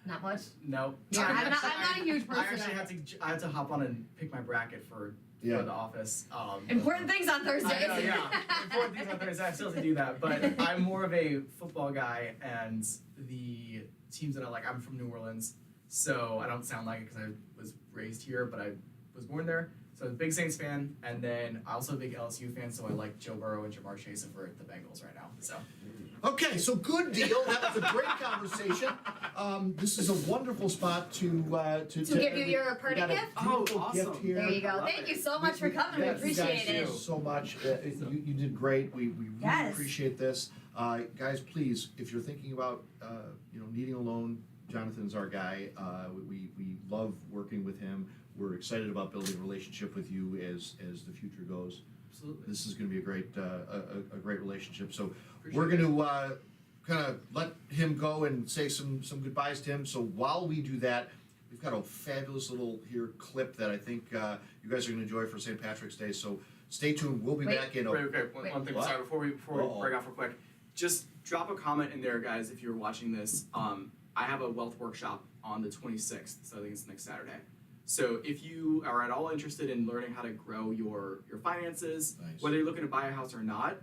Not much.
Nope.
Yeah, I'm not a huge person.
I actually had to hop on and pick my bracket for
Yeah.
the office.
Important things on Thursdays.
I know, yeah. Important things on Thursday. I still have to do that, but I'm more of a football guy, and the teams that I like. I'm from New Orleans, so I don't sound like it because I was raised here, but I was born there. So I'm a big Saints fan, and then I also a big LSU fan. So I like Joe Burrow and Jamar Chase over the Bengals right now. So
Okay, so good deal. That was a great conversation. This is a wonderful spot to
give you your party
we got a
gift?
Oh,
beautiful
awesome.
gift here.
There you go.
love
Thank
it.
you so much for coming. We
Yes, you
appreciate
guys
it.
do so much. You did great. We really
Yes.
appreciate this. Guys, please, if you're thinking about needing a loan, Jonathan's our guy. We love working with him. We're excited about building a relationship with you as the future goes.
absolutely.
This is going to be a great relationship. So
Appreciate
we're
it.
going to kind of let him go and say some goodbyes to him. So while we do that, we've got a fabulous little clip that I think you guys are going to enjoy for St. Patrick's Day. So stay tuned. We'll be
Wait.
back in.
Wait, okay, one thing.
What?
Sorry, before we
Uh-oh.
break off real quick, just drop a comment in there, guys, if you're watching this. I have a wealth workshop on the 26th, so I think it's next Saturday. So if you are at all interested in learning how to grow your finances,
Nice.
whether you're looking to buy a house or not,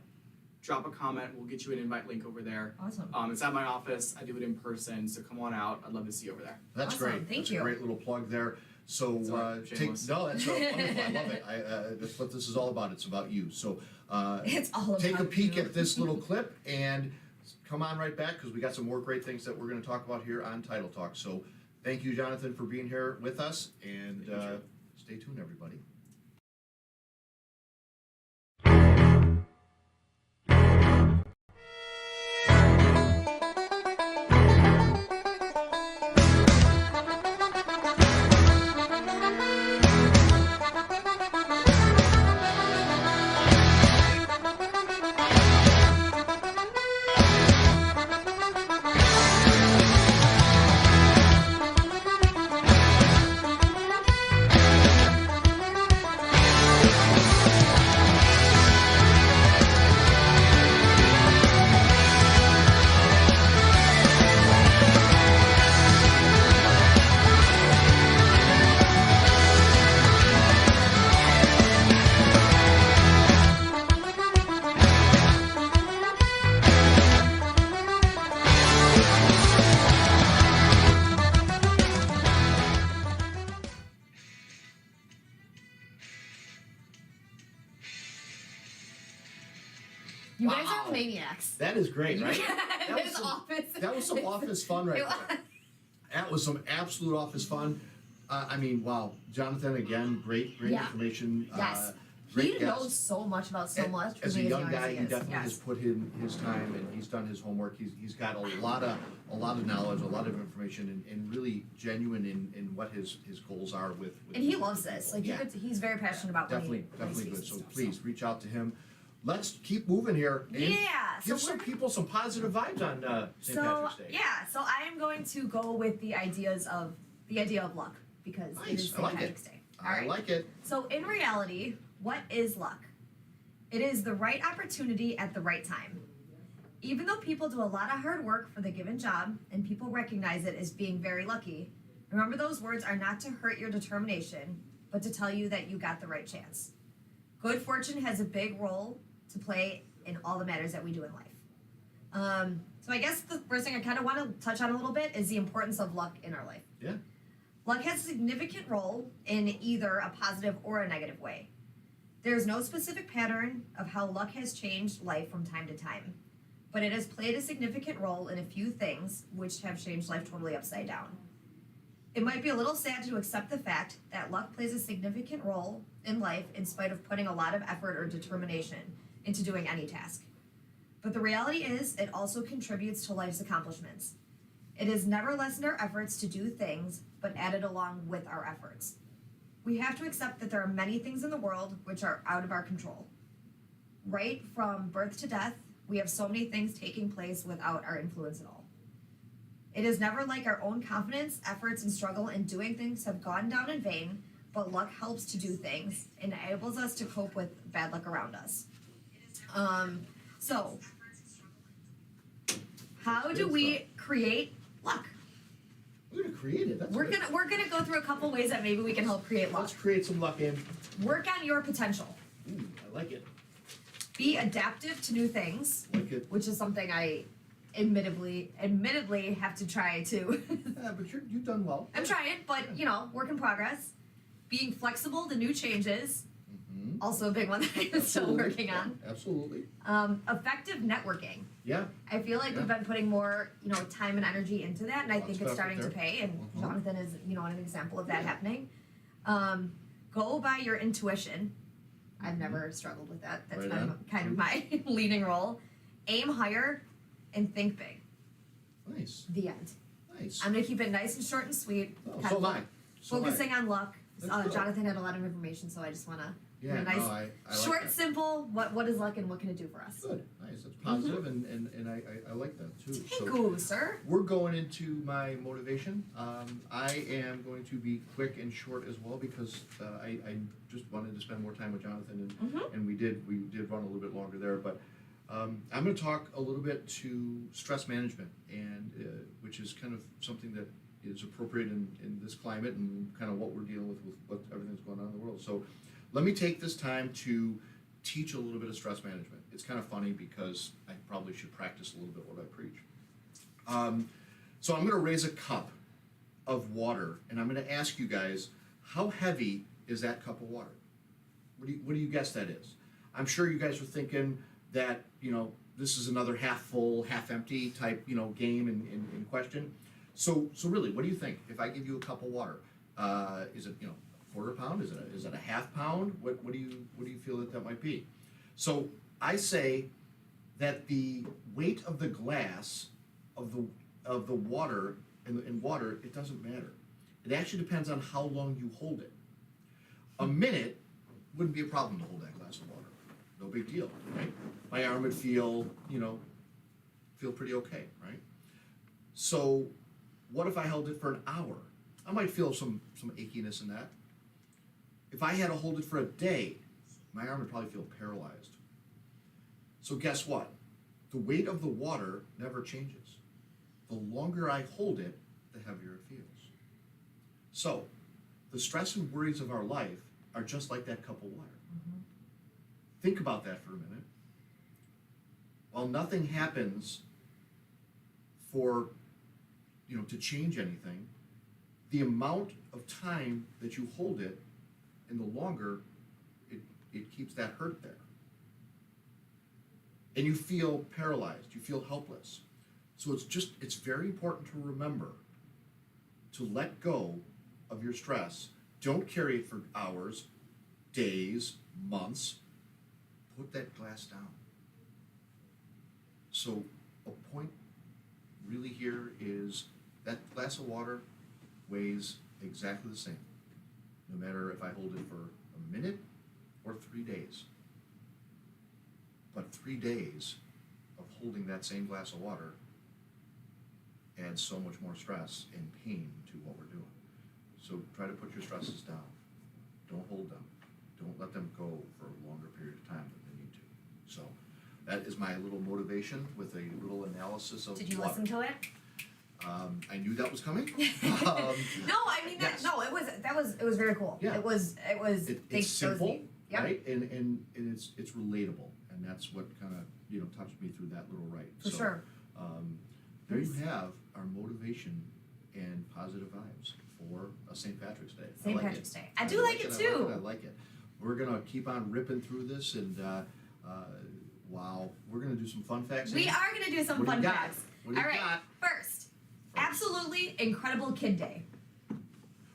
drop a comment. We'll get you an invite link over there.
Awesome.
It's at my office. I do it in person, so come on out. I'd love to see you over there.
That's
Awesome.
great.
Thank
That's
you.
a great little plug there. So
Sorry,
take
shameless.
no, that's wonderful. I love it. That's what this is all about. It's about you. So
It's all about
take a peek
you.
at this little clip and come on right back because we got some more great things that we're going to talk about here on Title Talk. So Thank you, Jonathan, for being here with us, and
Thank you, Joe.
stay tuned, everybody.
You guys
Wow.
are maniacs.
That is great, right? That was
His
some-
office.
That was some office fun right
It
there. That was some absolute office fun. I mean, wow, Jonathan, again, great
Yeah.
information.
Yes.
Great
He
guest.
knows so much about so much. for
As a
being
young
as
guy,
he
he
is.
definitely has
Yes.
put in his time and he's done his homework. He's got a lot of knowledge, a lot of information, and really genuine in what his goals are with
And he
with
loves
people.
this. Like
Yeah.
he's very passionate about
Definitely,
what he
definitely good.
sees
So
and stuff,
please reach out to him. Let's keep moving here. And
Yeah.
give
So
some people some positive vibes on St. Patrick's Day.
yeah, so I am going to go with the idea of luck because it
Nice,
is
I
St.
like it.
Patrick's Day. All
I
right.
like it.
So in reality, what is luck? It is the right opportunity at the right time. Even though people do a lot of hard work for the given job and people recognize it as being very lucky, remember those words are not to hurt your determination, but to tell you that you got the right chance. Good fortune has a big role to play in all the matters that we do in life. So I guess the first thing I kind of want to touch on a little bit is the importance of luck in our life.
Yeah.
Luck has a significant role in either a positive or a negative way. There is no specific pattern of how luck has changed life from time to time, but it has played a significant role in a few things which have changed life totally upside down. It might be a little sad to accept the fact that luck plays a significant role in life in spite of putting a lot of effort or determination into doing any task. But the reality is, it also contributes to life's accomplishments. It has never lessened our efforts to do things, but added along with our efforts. We have to accept that there are many things in the world which are out of our control. Right from birth to death, we have so many things taking place without our influence at all. It is never like our own confidence, efforts, and struggle in doing things have gone down in vain, but luck helps to do things and enables us to cope with bad luck around us. So, how do we create luck?
We're gonna create it. That's
We're
good.
gonna go through a couple ways that maybe we can help create luck.
Let's create some luck in.
Work on your potential.
Ooh, I like it.
Be adaptive to new things,
Like it.
which is something I admittedly have to try to.
Yeah, but you've done well.
I'm trying, but work in progress. Being flexible to new changes,
Mhm.
also a big one that I'm still
Absolutely.
working on.
Yeah, absolutely.
Effective networking.
Yeah.
I feel like we've been putting more, time and energy into that, and I
Lots
think
of
it's starting
effort
to
there.
pay. And
Mhm.
Jonathan is, an example of that
Yeah.
happening. Go by your intuition. I've never struggled with that. That's
Right
kind
on.
of my leading role. Aim higher and think big.
Nice.
The end.
Nice.
I'm gonna keep it nice and short and sweet.
Oh,
kind
so
of
am I. So am I.
Focusing on luck.
That's good.
Jonathan had a lot of information, so I just want to
Yeah,
nice,
no, I like
short,
that.
simple. What is luck and what can it do for us?
Good. Nice. That's positive, and I like that too.
Thank
So
you, sir.
we're going into my motivation. I am going to be quick and short as well because I just wanted to spend more time with Jonathan and we did run a little bit longer there. But I'm going to talk a little bit to stress management and which is kind of something that is appropriate in this climate and kind of what we're dealing with what everything's going on in the world. So let me take this time to teach a little bit of stress management. It's kind of funny because I probably should practice a little bit what I preach. So I'm going to raise a cup of water, and I'm going to ask you guys, how heavy is that cup of water? What do you guess that is? I'm sure you guys are thinking that this is another half full, half empty type game in question. So really, what do you think? If I give you a cup of water, is it, a quarter pound? Is it a half pound? What do you feel that might be? So I say that the weight of the glass of the water in water, it doesn't matter. It actually depends on how long you hold it. A minute wouldn't be a problem to hold that glass of water. No big deal, right? My arm would feel pretty okay, right? So what if I held it for an hour? I might feel some achiness in that. If I had to hold it for a day, my arm would probably feel paralyzed. So guess what? The weight of the water never changes. The longer I hold it, the heavier it feels. So, the stress and worries of our life are just like that cup of water. Think about that for a minute. While nothing happens to change anything, the amount of time that you hold it, and the longer, it keeps that hurt there. And you feel paralyzed, you feel helpless. So it's very important to remember to let go of your stress. Don't carry it for hours, days, months. Put that glass down. So a point really here is that glass of water weighs exactly the same, no matter if I hold it for a minute or 3 days. But 3 days of holding that same glass of water adds so much more stress and pain to what we're doing. So try to put your stresses down. Don't hold them. Don't let them go for a longer period of time than they need to. So that is my little motivation with a little analysis of
Did you
water.
listen to it?
I knew that was coming.
No, I mean
yes.
it was very cool.
Yeah.
It was
It's simple,
Yep.
right? And it's relatable, and that's what kind of touched me through that little right.
For sure.
There you have our motivation and positive vibes for a St. Patrick's Day.
St. Patrick's Day. I do like it too.
I like it. We're gonna keep on ripping through this, and wow, we're gonna do some fun facts.
We are gonna do some
What do
fun
you got?
facts.
What do you
All right,
got?
first, absolutely incredible Kid Day.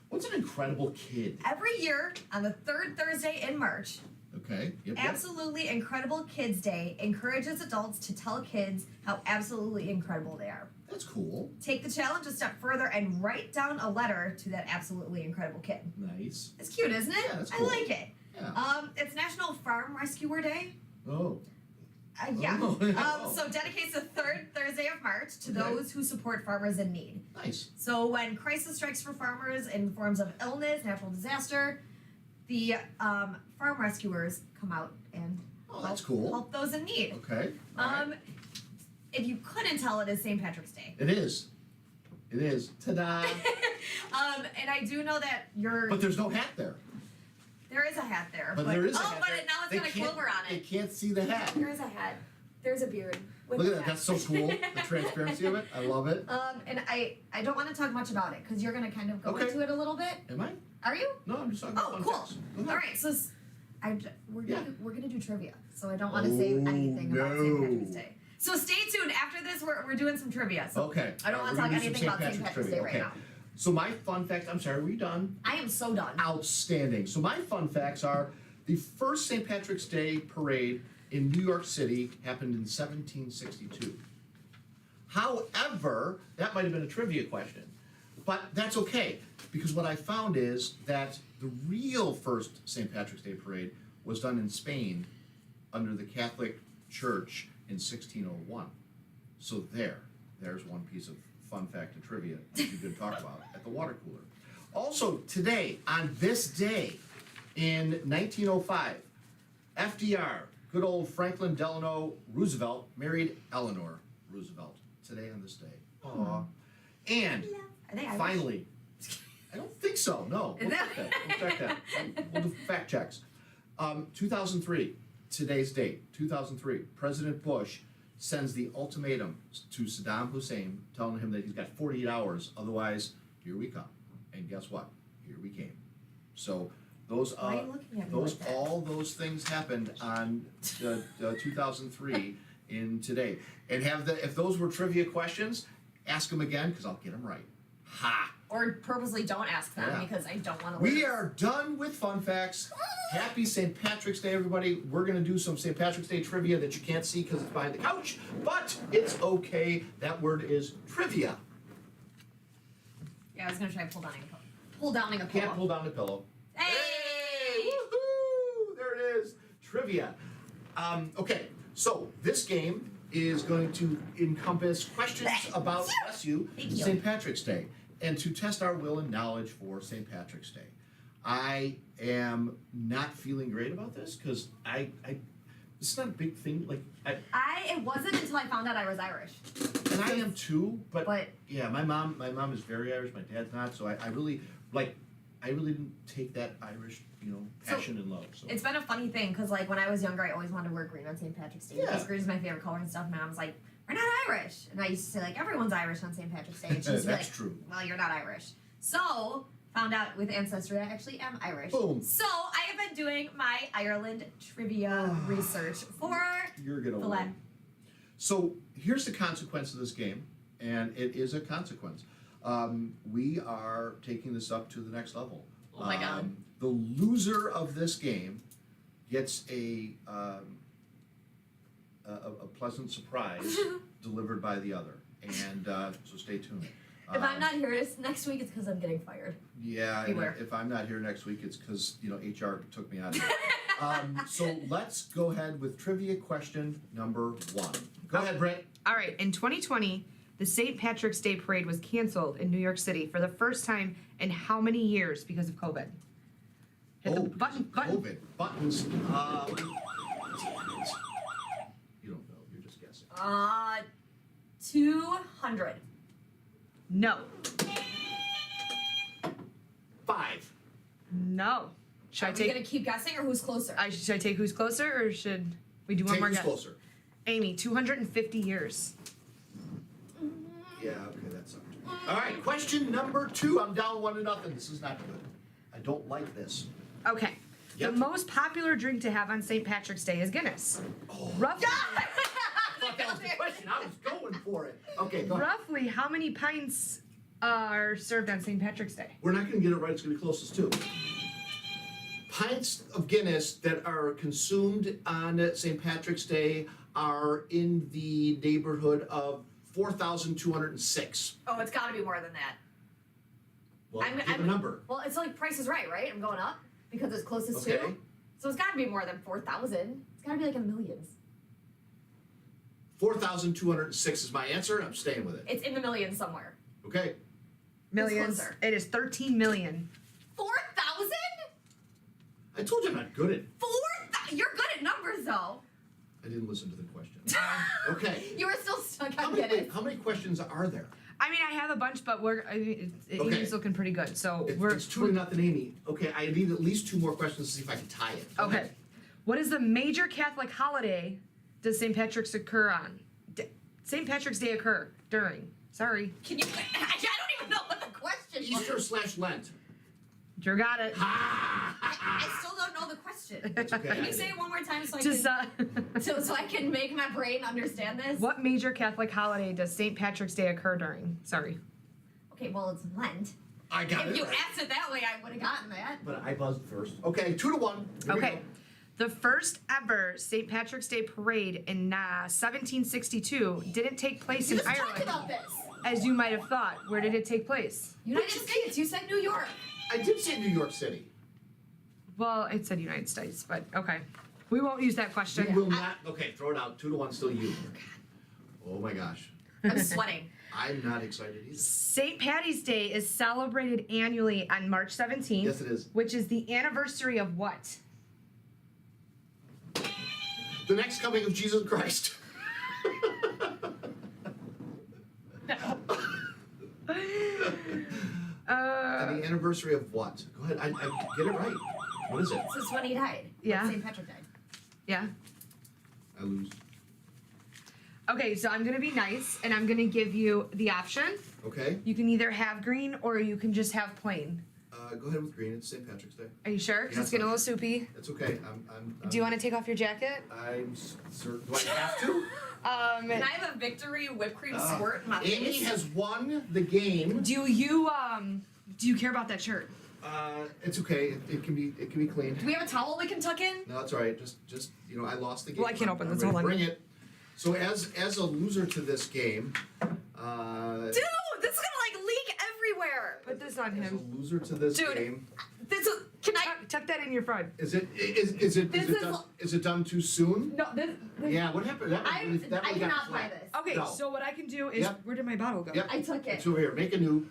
What's an incredible kid?
Every year on the third Thursday in March,
Okay. Yep.
Absolutely Incredible Kids Day encourages adults to tell kids how absolutely incredible they are.
That's cool.
Take the challenge a step further and write down a letter to that absolutely incredible kid.
Nice.
It's cute, isn't it?
Yeah, that's
I
cool.
like it.
Yeah.
It's National Farm Rescuer Day.
Oh.
Yeah.
Oh.
So dedicates the third Thursday of March to
Okay.
those who support farmers in need.
Nice.
So when crisis strikes for farmers in forms of illness, natural disaster, the farm rescuers come out and
Oh, that's cool.
help those in need.
Okay. All right.
If you couldn't tell, it is St. Patrick's Day.
It is. It is. Ta-da!
And I do know that
But there's no hat there.
there is a hat there.
But there is a hat
but
there.
now it's
They
got a
can't-
clover on
They
it.
can't see the hat.
There is a hat. There's a beard. With
Look at
a
that.
hat.
That's so cool. The transparency of it. I love it.
And I don't want to talk much about it because you're going to kind of go
Okay.
into it a little bit.
Am I?
Are you?
No, I'm just talking about
Oh,
fun
cool.
facts. Go ahead.
All right, so
Yeah.
we're gonna do trivia, so I don't want to say
Oh,
anything about St.
no.
Patrick's Day. So stay tuned. After this, we're doing some trivia. So
Okay.
I don't want to
We're
talk
gonna do
anything
some
about St. Patrick's Day
trivia.
right
Okay.
now.
So my fun fact. I'm sorry. Are we done?
I am so done.
Outstanding. So my fun facts are the first St. Patrick's Day parade in New York City happened in 1762. However, that might have been a trivia question, but that's okay because what I found is that the real first St. Patrick's Day parade was done in Spain under the Catholic Church in 1601. So there's one piece of fun fact and trivia that you can talk about at the water cooler. Also today, on this day, in 1905, FDR, good old Franklin Delano Roosevelt, married Eleanor Roosevelt. Today on this day. Aww. And
Are they Irish?
finally, I don't think so. No.
Is
We'll
that-
check that. We'll check that. We'll do fact checks. 2003, today's date, 2003, President Bush sends the ultimatum to Saddam Hussein, telling him that he's got 48 hours, otherwise, here we come. And guess what? Here we came. So those
Why are you looking at me
those
like that?
all those things happened on 2003 in today. And if those were trivia questions, ask them again because I'll get them right. Ha!
Or purposely don't ask them
Yeah.
because I don't want to.
We are done with fun facts. Happy St. Patrick's Day, everybody. We're going to do some St. Patrick's Day trivia that you can't see because it's behind the couch, but it's okay. That word is trivia.
Yeah, I was gonna try pull downing a pillow.
Can't pull down the pillow.
Hey!
Woohoo! There it is. Trivia. Okay, so this game is going to encompass questions about, bless you,
Thank you.
St. Patrick's Day, and to test our will and knowledge for St. Patrick's Day. I am not feeling great about this because this is not a big thing. Like,
It wasn't until I found out I was Irish.
and I am too, but
But
yeah, my mom is very Irish. My dad's not, so I really didn't take that Irish, passion and love. So
it's been a funny thing because like when I was younger, I always wanted to wear green on St. Patrick's Day.
Yeah.
Because green is my favorite color and stuff. And my mom's like, "We're not Irish," and I used to say like, "Everyone's Irish on St. Patrick's Day." And she used to be
That's
like,
true.
"Well, you're not Irish." So found out with Ancestry, I actually am Irish.
Boom.
So I have been doing my Ireland trivia research for
You're gonna
the
win.
last.
So here's the consequence of this game, and it is a consequence. We are taking this up to the next level.
Oh my God.
The loser of this game gets a pleasant surprise delivered by the other, and so stay tuned.
If I'm not here next week, it's because I'm getting fired.
Yeah, and
Beware.
if I'm not here next week, it's because HR took me out of here. So let's go ahead with trivia question number 1. Go ahead, Brett.
All right, in 2020, the St. Patrick's Day parade was canceled in New York City for the first time in how many years because of COVID? Hit the button.
COVID buttons. You don't know. You're just guessing.
200.
No.
5.
No. Should
Are
I
we
take?
gonna keep guessing or who's closer?
Should I take who's closer, or should we do one
Take
more
who's
guess?
closer.
Amy, 250 years.
Yeah. Okay, that's up. All right. Question number 2. I'm down 1-0. This is not good. I don't like this.
Okay.
Yep.
The most popular drink to have on St. Patrick's Day is Guinness.
Oh,
Roughly,
I thought that was the question. I was going for it. Okay, go ahead.
roughly how many pints are served on St. Patrick's Day?
We're not going to get it right. It's going to be closest too. Pints of Guinness that are consumed on St. Patrick's Day are in the neighborhood of 4,206.
Oh, it's gotta be more than that.
Well, give a number.
Well, it's like Price is Right, right? I'm going up because it's closest
Okay.
to. So it's gotta be more than 4,000. It's gotta be like in the millions.
4,206 is my answer, and I'm staying with it.
It's in the millions somewhere.
Okay.
Millions.
closer?
It is 13 million.
4,000?
I told you I'm not good at.
4,000? You're good at numbers though.
I didn't listen to the question. Okay.
You were still stuck
How
on
many,
Guinness.
how many questions are there?
I mean, I have a bunch, but
Okay.
Amy's looking pretty good. So
It's 2-0, Amy. Okay, I need at least 2 more questions to see if I can tie it. Go
Okay.
ahead.
What is the major Catholic holiday does St. Patrick's occur on? St. Patrick's Day occur during. Sorry.
Can you? I don't even know what the question was.
Easter/Lent.
Drew got it.
I still don't know the question.
okay.
Can you say it one more time so I
Just,
can so I can make my brain understand this?
what major Catholic holiday does St. Patrick's Day occur during? Sorry.
Okay, well it's Lent.
I got
If
it.
you
right.
asked it that way, I would have gotten that.
But I buzzed first. Okay, 2-1. Here we
Okay.
go.
The first ever St. Patrick's Day parade in 1762 didn't take place
You
in
just talked
Ireland,
about this.
as you might have thought. Where did it take place?
United States. You said New York.
I did say New York City.
Well, it said United States, but okay. We won't use that question.
We will not. Okay, throw it out. 2-1, still you. Oh my gosh.
I'm sweating.
I'm not excited either.
St. Patty's Day is celebrated annually on March 17th.
Yes, it is.
Which is the anniversary of what?
The next coming of Jesus Christ. And the anniversary of what? Go ahead. I get it right. What is it?
This is when he died.
Yeah.
When St. Patrick died.
Yeah.
I lose.
Okay, so I'm gonna be nice and I'm gonna give you the option.
Okay.
You can either have green or you can just have plain.
Go ahead with green. It's St. Patrick's Day.
Are you sure? 'Cause
Yeah,
it's getting a little soupy.
It's okay.
Do you want to take off your jacket?
I'm certain. Do I have to?
Can I have a victory whipped cream squirt in my
Amy
face?
has won the game.
Do you care about that shirt?
It's okay. It can be cleaned.
Do we have a towel we can tuck in?
No, it's all right. Just I lost the game.
Well, I can't open
I'm
this.
ready
Hold
to
on.
Bring it. So as a loser to this game,
Dude, this is gonna like leak everywhere.
Put this on
as a
him.
loser to this
Dude.
game,
Can I?
Tuck that in your front.
is it
This is-
done, is it done too soon?
No, this.
Yeah. What happened? That
I
really got
cannot
flat.
buy this.
Okay,
No.
so what I can do is,
Yep.
where did my bottle go?
Yep.
I took it.
It's over here. Make a new.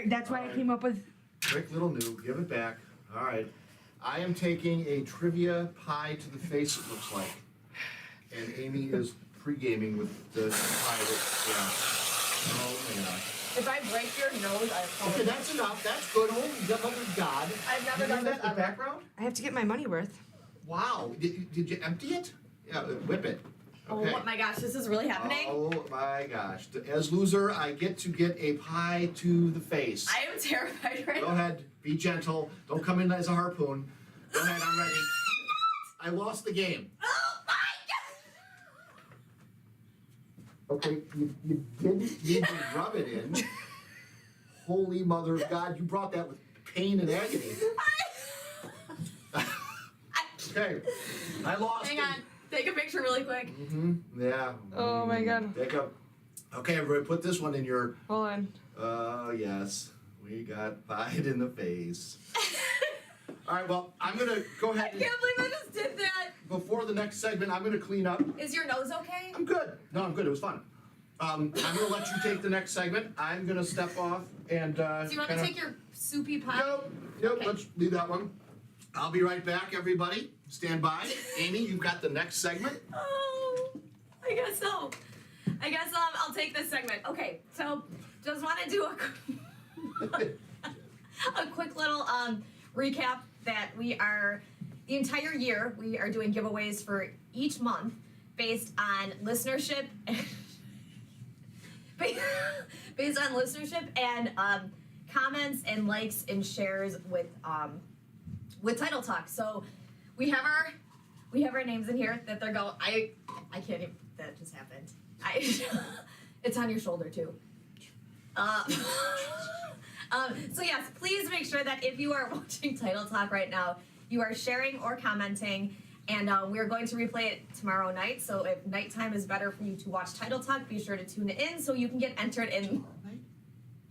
That's why I came up with.
Quick little new. Give it back. All right. I am taking a trivia pie to the face. It looks like, and Amy is pre-gaming with the pie. Oh my gosh.
If I break your nose, I
Okay,
apologize.
that's enough. That's good. Holy God.
I've never
You
done
hear
this
that in the
ever.
background?
I have to get my money worth.
Wow. Did you empty it? Yeah, whip it.
Oh
Okay.
my gosh, this is really happening.
Oh my gosh. As loser, I get to get a pie to the face.
I am terrified right
Go
now.
ahead. Be gentle. Don't come in as a harpoon. Go ahead. I'm ready. I lost the game.
Oh my
Okay, you didn't need to rub it in. Holy mother of God, you brought that with pain and agony. Okay, I lost
Hang
it.
on. Take a picture really quick.
Yeah.
Oh my God.
Take up. Okay, everybody, put this one in your.
Hold on.
Yes, we got pied in the face. All right, well, I'm gonna go
I
ahead
can't believe I just did that.
before the next segment. I'm gonna clean up.
Is your nose okay?
I'm good. No, I'm good. It was fun. I'm gonna let you take the next segment. I'm gonna step off and.
Do you want
kinda-
to take your soupy pie?
Nope.
Okay.
Let's leave that one. I'll be right back, everybody. Stand by. Amy, you've got the next segment.
Oh, I guess so. I guess I'll take this segment. Okay, so just want to do a quick little recap that the entire year we are doing giveaways for each month based on listenership based on listenership and comments and likes and shares with Title Talk. So we have our names in here that they're going. I can't even. That just happened. It's on your shoulder too. So yes, please make sure that if you are watching Title Talk right now, you are sharing or commenting, and we're going to replay it tomorrow night. So if nighttime is better for you to watch Title Talk, be sure to tune in so you can get entered in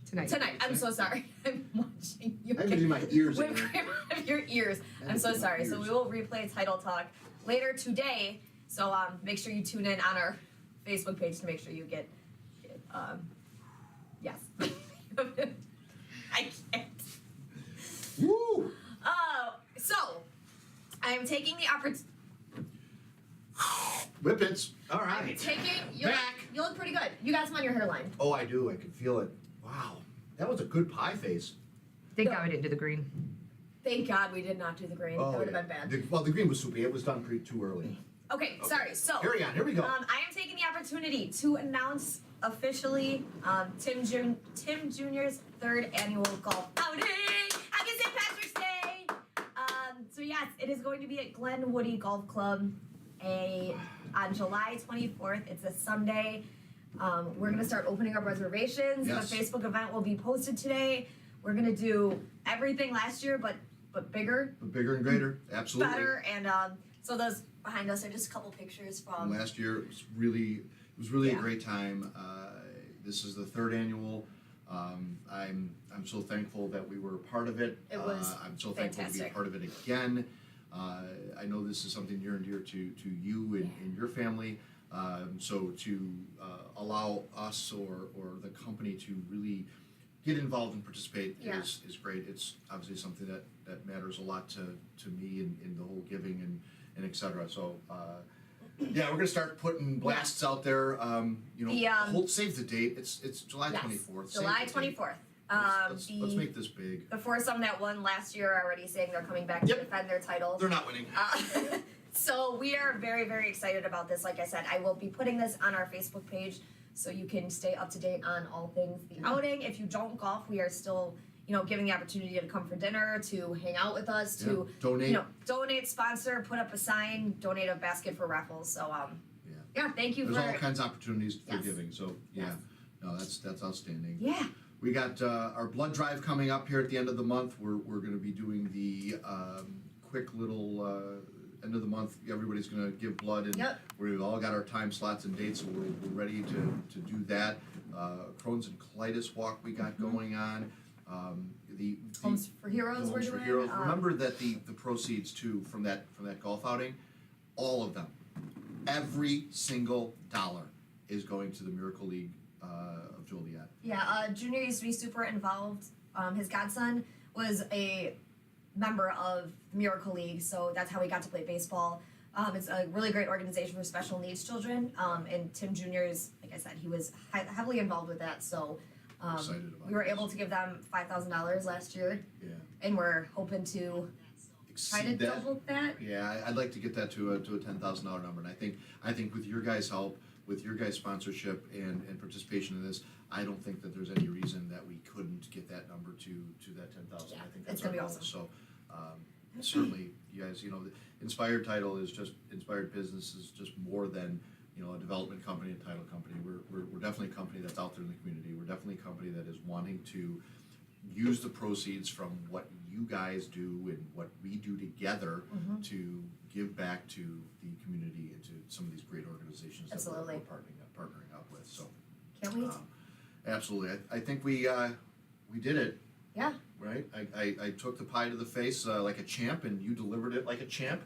tonight. I'm so sorry. I'm watching you.
I'm using my ears.
Whipped cream out of your ears. I'm so sorry. So we will replay Title Talk later today. So make sure you tune in on our Facebook page to make sure you get yes. I can't.
Woo!
So I'm taking the opportunity.
Whippets. All
I'm
right.
taking.
Back.
You look pretty good. You got some on your hairline.
Oh, I do. I can feel it. Wow. That was a good pie face.
Thank God we didn't do the green.
Thank God we did not do the green.
Oh,
that would
yeah.
have been bad.
Well, the green was soupy. It was done too early.
Okay, sorry. So
Carry on. Here we go.
I am taking the opportunity to announce officially Tim Jr.'s 3rd annual golf outing. Happy St. Patrick's Day! So yes, it is going to be at Glen Woody Golf Club on July 24th. It's a Sunday. We're going to start opening up reservations.
Yes.
The Facebook event will be posted today. We're going to do everything last year, but bigger,
But bigger and greater. Absolutely.
better, and so those behind us are just a couple pictures from.
Last year it was really a
Yeah.
great time. This is the 3rd annual. I'm so thankful that we were a part of it.
It was
I'm so thankful to be a
fantastic.
part of it again. I know this is something near and dear to you and your family. So to allow us or the company to really get involved and participate
Yeah.
is great. It's obviously something that matters a lot to me in the whole giving and et cetera. So yeah, we're gonna start putting blasts out there. Save the date. It's July 24th. Save
July
the date.
24th.
Let's make this big.
The foursome that won last year are already saying they're coming back to
Yep.
defend their title.
They're not winning.
So we are very, very excited about this. Like I said, I will be putting this on our Facebook page so you can stay up to date on all things the outing. If you don't golf, we are still giving the opportunity to come for dinner, to hang out with us, to
Donate.
donate, sponsor, put up a sign, donate a basket for raffles. So yeah, thank you
There's all
for
kinds of opportunities for
Yes.
giving, so, yeah.
Yes.
No, that's outstanding.
yeah.
We got our blood drive coming up here at the end of the month. We're gonna be doing the quick little end of the month. Everybody's gonna give blood, and
Yep.
we've all got our time slots and dates, so we're ready to do that. Crohn's and colitis walk we got going on. The
Homes for Heroes we're
Homes for
doing.
Heroes. Remember that the proceeds too from that golf outing, all of them, every single dollar is going to the Miracle League of Joliet.
Yeah, Junior used to be super involved. His godson was a member of the Miracle League, so that's how he got to play baseball. It's a really great organization for special needs children. And Tim Jr. is, like I said, he was heavily involved with that. So
Excited about
we were
this.
able to give them $5,000 last year,
Yeah.
and we're hoping to try to
Exceed that.
double that.
Yeah, I'd like to get that to a $10,000 number, and I think with your guys' help, with your guys' sponsorship and participation in this, I don't think that there's any reason that we couldn't get that number to that 10,000.
Yeah,
I think
it's
that's our
gonna be
goal.
awesome.
So certainly, you guys, the Inspired Title is just Inspired Business is just more than a development company, a title company. We're definitely a company that's out there in the community. We're definitely a company that is wanting to use the proceeds from what you guys do and what we do together
Mm-hmm.
to give back to the community and to some of these great organizations that we're
Absolutely.
partnering up with. So
Can't wait.
absolutely, I think we did it.
Yeah.
Right. I took the pie to the face like a champ, and you delivered it like a champ.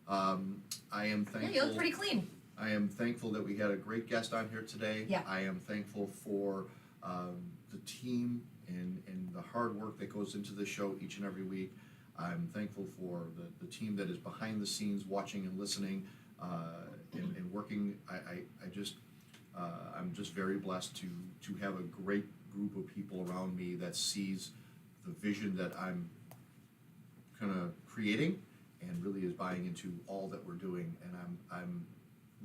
I am
Yeah,
thankful.
you look pretty clean.
I am thankful that we had a great guest on here today.
Yeah.
I am thankful for the team and the hard work that goes into the show each and every week. I'm thankful for the team that is behind the scenes watching and listening and working. I'm just very blessed to have a great group of people around me that sees the vision that I'm kind of creating and really is buying into all that we're doing, and I'm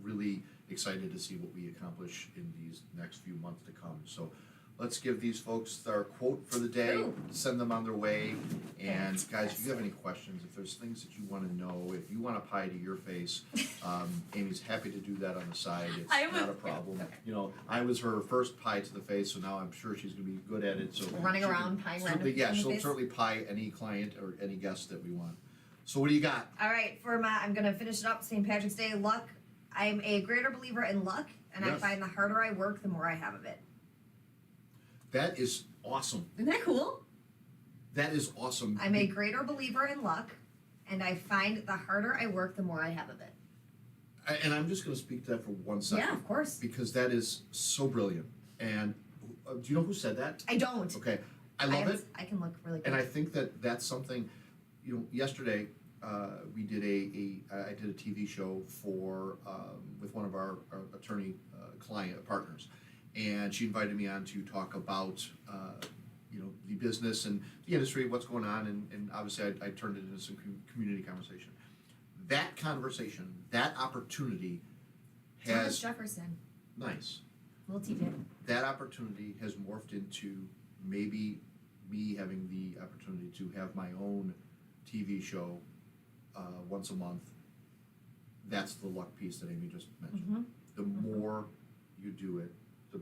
really excited to see what we accomplish in these next few months to come. So let's give these folks our quote for the day,
Ooh.
send them on their way, and guys, if
Fantastic.
you have any questions, if there's things that you want to know, if you want a pie to your face, Amy's happy to do that on the side. It's
I
not a
would-
problem.
okay.
I was her first pie to the face, so now I'm sure she's going to be good at it. So
Running
she can
around, pieing
certainly,
random
yeah,
in the
she'll
face.
certainly pie any client or any guest that we want. So what do you got?
All right, I'm gonna finish it up. St. Patrick's Day, luck. I'm a greater believer in luck, and I
Yes.
find the harder I work, the more I have of it.
That is awesome.
Isn't that cool?
That is awesome.
I'm a greater believer in luck, and I find the harder I work, the more I have of it.
And I'm just going to speak to that for 1 second.
Yeah, of course.
Because that is so brilliant. And do you know who said that?
I don't.
Okay, I love it.
I can look really good.
And I think that that's something, yesterday we did I did a TV show for with one of our attorney client partners, and she invited me on to talk about the business and the industry, what's going on, and obviously I turned it into some community conversation. That conversation, that opportunity
Thomas
has
Jefferson,
nice.
little TJ.
That opportunity has morphed into maybe me having the opportunity to have my own TV show once a month. That's the luck piece that Amy just mentioned.
Mm-hmm.
The more you do it, the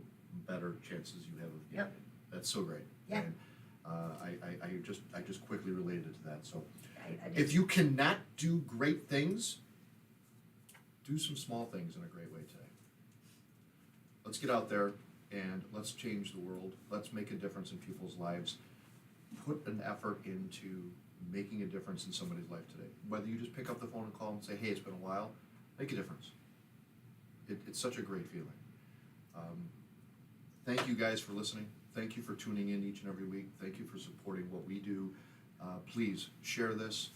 better chances you have of getting
Yep.
it. That's so great.
Yeah.
And I just quickly related to that. So
I did.
if you cannot do great things, do some small things in a great way today. Let's get out there and let's change the world. Let's make a difference in people's lives. Put an effort into making a difference in somebody's life today. Whether you just pick up the phone and call them and say, hey, it's been a while, make a difference. It's such a great feeling. Thank you guys for listening. Thank you for tuning in each and every week. Thank you for supporting what we do. Please share this.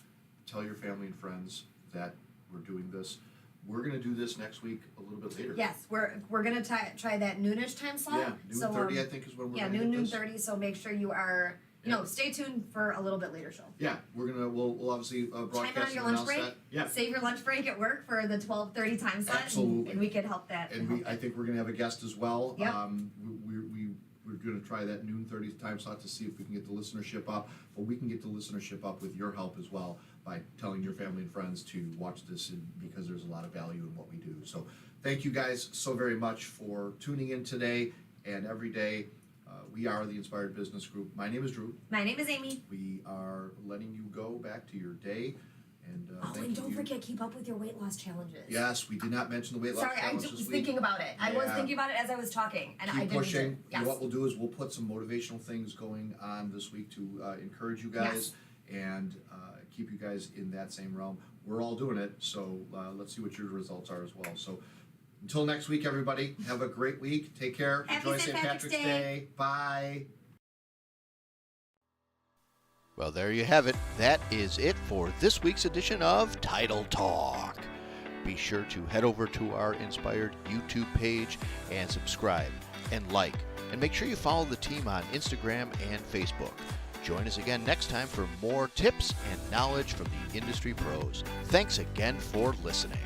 Tell your family and friends that we're doing this. We're gonna do this next week a little bit later.
Yes, we're gonna try that noonish time slot.
Yeah, noon
So,
30 I think is when we're
yeah,
gonna hit
noon
this.
30. So make sure you are,
Yeah.
stay tuned for a little bit later show.
Yeah, we'll obviously
Time
broadcast
on
and
your lunch
announce
break.
that. Yeah,
Save your lunch break at work for the 12:30 time slot.
Absolutely.
And we can help that.
and I think we're gonna have a guest as well.
Yep.
We're we're going to try that noon 30 time slot to see if we can get the listenership up, but we can get the listenership up with your help as well by telling your family and friends to watch this, because there's a lot of value in what we do. So thank you guys so very much for tuning in today and every day. We are the Inspired Business Group. My name is Drew.
My name is Amy.
We are letting you go back to your day. And thank
and don't
you.
forget, keep up with your weight loss challenges.
Yes, we did not mention the weight loss
Sorry, I
challenge
just
this
was
week.
thinking about it. I was
Yeah.
Thinking about it as I was talking, and I
Keep
didn't.
pushing.
Yes.
And what we'll do is we'll put some motivational things going on this week to encourage you guys and keep you guys in that same realm. We're all doing it, so let's see what your results are as well. So until next week, everybody, have a great week. Take care.
Happy
Enjoy
St.
St.
Patrick's
Patrick's
Day.
Day. Bye.
Well, there you have it. That is it for this week's edition of Title Talk. Be sure to head over to our Inspired YouTube page and subscribe and like. And make sure you follow the team on Instagram and Facebook. Join us again next time for more tips and knowledge from the industry pros. Thanks again for listening.